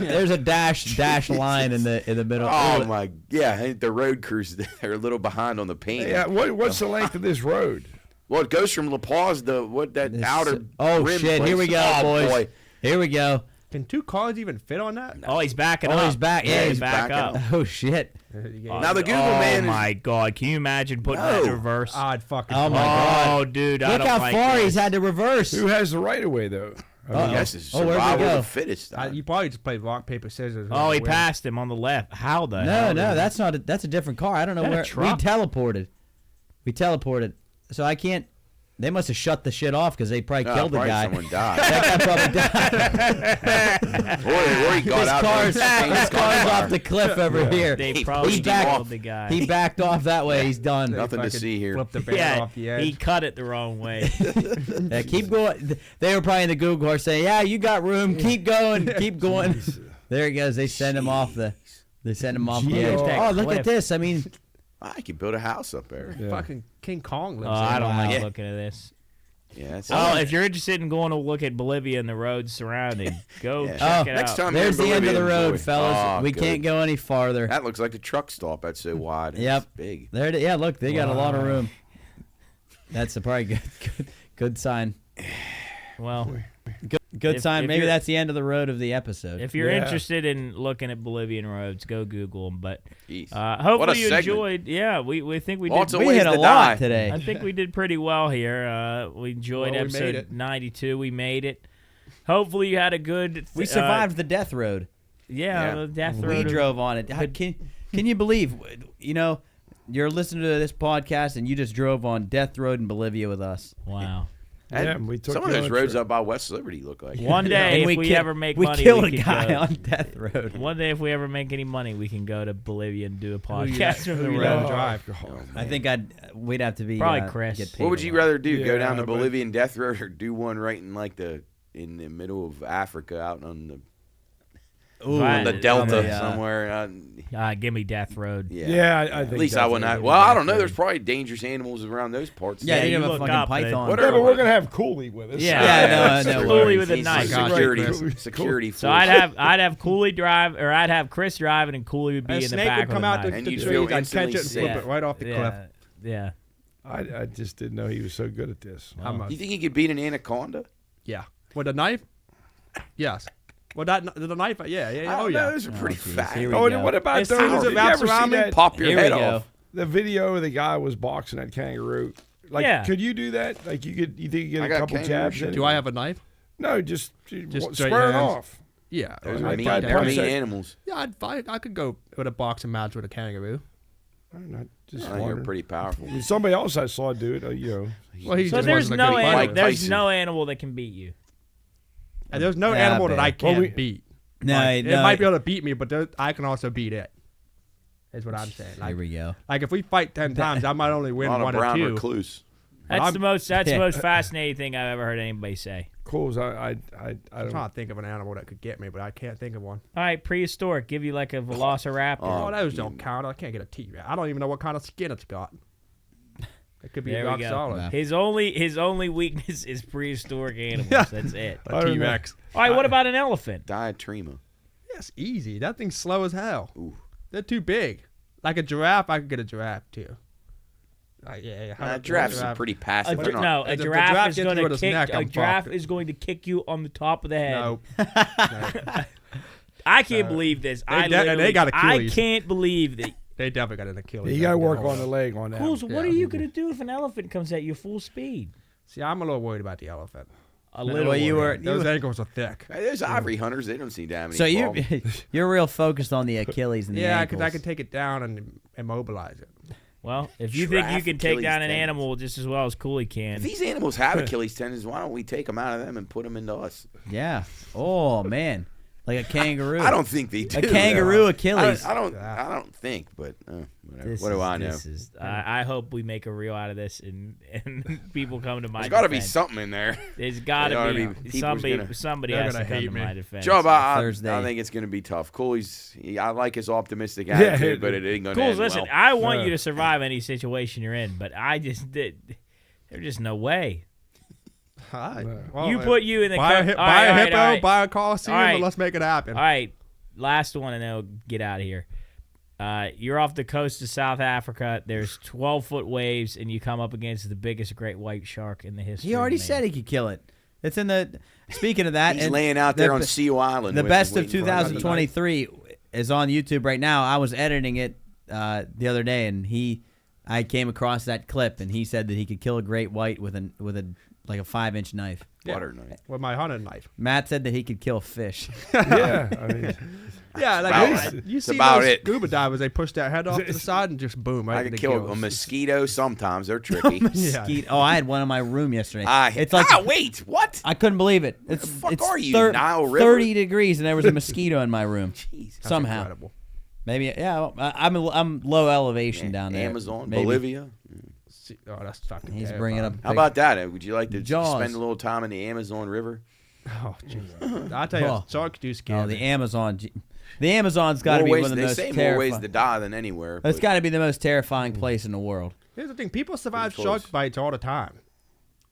There's a dash line in the middle. Oh my, yeah, I think the road crews they're a little behind on the paint. Yeah, what's the length of this road? Well, it goes from La Paz to outer. Oh rim shit! Here we place. go, Oh, boys. boy. Here we go. Can two cars even fit on that? Oh, he's backing Oh, up. he's back. Yeah, he's back backing up. up. Oh shit! Now the Google man is. my God, can you imagine putting that in No. reverse? I'd fucking. Oh my god! Oh, dude, I Look don't how like far this. he's had to reverse. Who has the right of way though? Yes, it's Oh, where'd we survival of go? the fittest. You probably just played rock paper scissors. Oh, he Win. passed him on the left. How the No, hell? no, that's not. That's a different car. I don't know Is that a where we truck? teleported. We teleported, so I can't. They must have shut the shit off because they probably killed the probably guy. Someone died. That guy probably died. or he got out. His car's off the cliff over here. They probably killed the guy. He backed off that way. He's done. Nothing to see here. Flip the band off the edge. He cut it the wrong way. Yeah, keep going. They were probably in the Google car saying, "Yeah, you got room. Keep going. Keep going." There he goes. They send him off the. They send him off the edge. Oh, look at this. I mean, I could build a house up there. Yeah. Fucking King Kong lives I don't like Yeah. looking at this. Yeah. That's If you're interested in going to look at Bolivia and the roads surrounding, go Yeah. check it Next out. time there's the you're in end of the Bolivia, road, enjoy. fellas. Oh, We good. can't go any farther. That looks like the truck stop. That's so wide. and Yep. It's big. There it is. Yeah, look, they got a lot of room. That's a probably good sign. Well, Good If- sign. if Maybe you're- that's the end of the road of the episode. if you're Yeah. interested in looking at Bolivian roads, go Google them. But Jeez. hopefully What a you segment. enjoyed. Yeah, we think we Lots did. of we ways hit a to lot die. today. I think we did pretty well here. We enjoyed Well, we made episode it. 92. We made it. Hopefully you had a good. We survived the death road. Yeah, Yeah. the death We road. drove on it. Can you believe? You're listening to this podcast and you just drove on death road in Bolivia with us. Wow. Yeah, we took Some of you those on a roads trip. up by West Liberty look like. One day, And if we ki- ever make we money, killed we a can guy go. on death road. One day, if we ever make any money, we can go to Bolivia and do a Who you podcast from the who you road. gonna drive? I think we'd have to be Probably Chris. Get paid What would a you lot. rather do? Go Yeah, down the but- Bolivian death road or do one right in like in the middle of Africa, out on the Ooh, Right. the Delta yeah. somewhere? Give me death road. Yeah, I think At least I that's wouldn't what have. we Well, I did. don't know. There's probably dangerous animals around those parts. Yeah, Yeah, you you have a look fucking up, python. Whatever. Yeah, but we're gonna have Cooley with us. Yeah. Yeah, that's no, true. Cooley with a He's knife. Security, Right. security So force. I'd have Cooley drive, or I'd have Chris driving, and Cooley would be A in the snake back would come with a out the, knife. And the you'd trees, feel I'd catch instantly it and flip sick. it right off the cliff. Yeah. I just didn't know he was so good at this. Do you think he could beat an anaconda? Yeah. With a knife? Yes. With the knife? Yeah. I Oh, don't know. yeah. Those are pretty geez, fat. here we Oh, go. and what about As those? soon as it Did you wraps ever see around me, that? Pop your Here we head go. off. The video of the guy was boxing that kangaroo. Like, Yeah. could you do that? Like, you think you get I a got couple kangaroo jabs? shit. in Do it? I have a knife? No, just straight square it hands? off. Yeah. Those I are think mean, I'd they're probably mean say- animals. Yeah, I could go with a boxing match with a kangaroo. I'm not just I think you're wondering. pretty powerful. I mean, somebody else I saw do it. Well, he So just there's wasn't a no good fighter. Mike there's Tyson. no animal that can beat you. And there's no Yeah, animal that I man. can't Well, beat. No, Like, no. it might be able to beat me, but I can also beat it. Is what I'm saying. Here Like, we go. like if we fight 10 times, I might only A win lot one of or brown two. recluse. That's the most Yeah. most fascinating thing I've ever heard anybody say. Cool. I I'm don't. trying to think of an animal that could get me, but I can't think of one. All right, prehistoric. Give you like a velociraptor. Oh, those don't count. I can't get a T-Rex. I don't even know what kind of skin it's got. It could be There we rock go. solid. His only weakness is prehistoric animals. That's it. I A don't know. T-Rex. All right, what about an elephant? Diatrema. That's easy. That thing's slow as hell. Ooh. They're too big. Like a giraffe, I could get a giraffe too. Giraffes are pretty passive. They're not- No, a If the giraffe giraffe is gets going you to with his kick. neck, A I'm giraffe fucked. is going to kick you on the top of the head. No. I can't believe this. I they got I Achilles. can't believe that. They definitely got an Achilles. You got to tendon. work Hold on the up. leg on that. Fools, one. what Yeah. are you going to do if an elephant comes at you full speed? See, I'm a little worried about the elephant. A little. Well, you worried. were Those ankles are thick. Hey, those ivory hunters, they don't seem to have any so problem. you're real focused on the Achilles and the Yeah, ankles. because I can take it down and immobilize it. Well, if you think you Giraffe can take Achilles down an tendons. animal just as well as Cooley can, If these animals have Achilles tendons, why don't we take them out of them and put them into us? Yeah. Oh man, like a kangaroo. I don't think they do. A kangaroo though. Achilles. I don't think, but whatever. What do I know? I hope we make a reel out of this and people come to my There's got to be defense. something in there. There's got There oughta to be be people's somebody. gonna- Somebody they're has to gonna come hate to me. my defense. Job, I Thursday. think it's going to be tough. Cooley's, I like his optimistic attitude, but it ain't going to Cool. end Listen, well. I want you to survive any situation you're in, but I just did. There's just no way. Well, You put you in the buy a, co- hip, all buy right, a all right, hippo, all right. buy a Coliseum, All right. and let's make it happen. All right, last one, and then we'll get out of here. You're off the coast of South Africa. There's 12-foot waves, and you come up against the biggest great white shark in the history. He already of man. said he could kill it. It's in the. Speaking of that, He's and laying out there on Seal Island. the with- best of waiting for us to- 2023 is on YouTube right now. I was editing it the other day, and I came across that clip, and he said that he could kill a great white with a like a 5-inch knife. butter knife. with my hunting knife. Matt said that he could kill fish. Yeah, I mean, Yeah, about like you see about those it. scuba divers, they push that head off to the side and just boom, right I in can the kill gills. a mosquito sometimes. They're tricky. Mosquito. Oh, I had one in my room yesterday. It's like wait, what? I couldn't believe it. the It's fuck it's are you, Nile River? 30 degrees and there was a mosquito in my room. Jeez. That's Somehow. incredible. Maybe I'm low elevation down there. Amazon, Maybe. Bolivia. Oh, that's fucking He's terrifying. bringing up. How about that? Would you like to Jaws. spend a little time in the Amazon River? Oh, jeez. I tell you, Oh. sharks do scare Oh, me. the Amazon. The Amazon's got to be More one ways- of the they most say more ways to terrifying. die than anywhere. That's but got to be the most terrifying place in the world. Here's the thing: people survive Pretty close. shark bites all the time.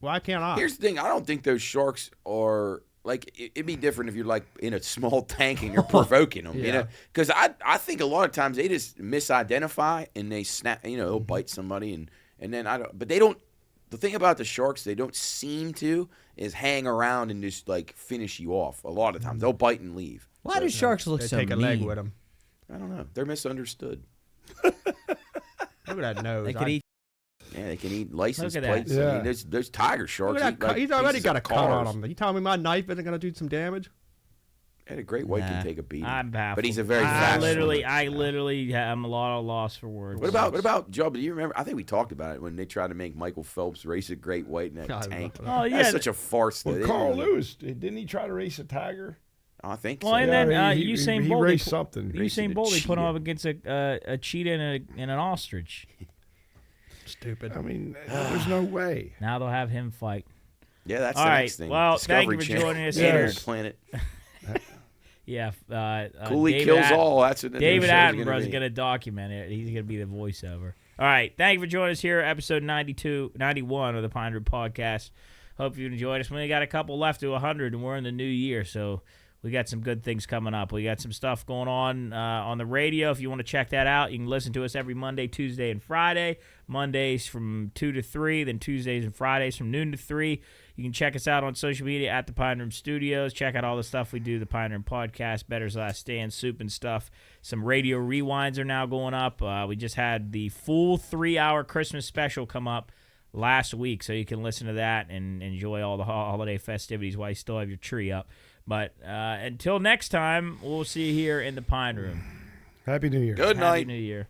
Why can't I? Here's the thing: I don't think those sharks are like. It'd be different if you're like in a small tank and you're provoking them, you Yeah. know? Because I think a lot of times they just misidentify and they snap. You know, they'll bite somebody and then I don't. But they don't. The thing about the sharks, they don't seem to is hang around and just like finish you off. A lot of times they'll bite and leave. Why do sharks look they so take a mean? leg with them. I don't know. They're misunderstood. Look at that nose. They could eat. Yeah, they can eat license Look at that. plates. I Yeah. mean, there's tiger sharks. Look at eat, that like, he's already pieces got a of cut on cars. him. You telling me my knife isn't gonna do some damage? And a great white Nah. can take a beating. I'm baffled. But he's a very I fast literally swimmer. am a lot of loss for words. What about Joe? Do you remember? I think we talked about it when they tried to make Michael Phelps race a great white in that I tank. love Oh yeah. That's such a farce. well, that they Carl didn't- Lewis didn't he try to race a tiger? I think Well, so. and Yeah, then he Usain Bolt raced they something. Racing Usain a Bolt they put cheetah. him up against a cheetah and an ostrich. Stupid. I mean, there's no way. Now they'll have him fight. Yeah, that's All the right. next thing. Well, thank you Discovery for Channel. joining us here. Animal Planet. Yeah. Cooley David kills all. That's what the new David show's Attenborough is be. going to document it. He's going to be the voiceover. All right. Thank you for joining us here, episode 91 of the Pine Room Podcast. Hope you enjoyed us. We only got a couple left to 100, and we're in the new year, so we got some good things coming up. We got some stuff going on the radio. If you want to check that out, you can listen to us every Monday, Tuesday, and Friday. Mondays from 2 to 3, then Tuesdays and Fridays from noon to 3. You can check us out on social media at the Pine Room Studios. Check out all the stuff we do, the Pine Room Podcast, Better's Last Stand, Soup and stuff. Some radio rewinds are now going up. We just had the full 3-hour Christmas special come up last week, so you can listen to that and enjoy all the holiday festivities while you still have your tree up. But until next time, we'll see you here in the Pine Room. Happy New Year. Good Happy night. New Year.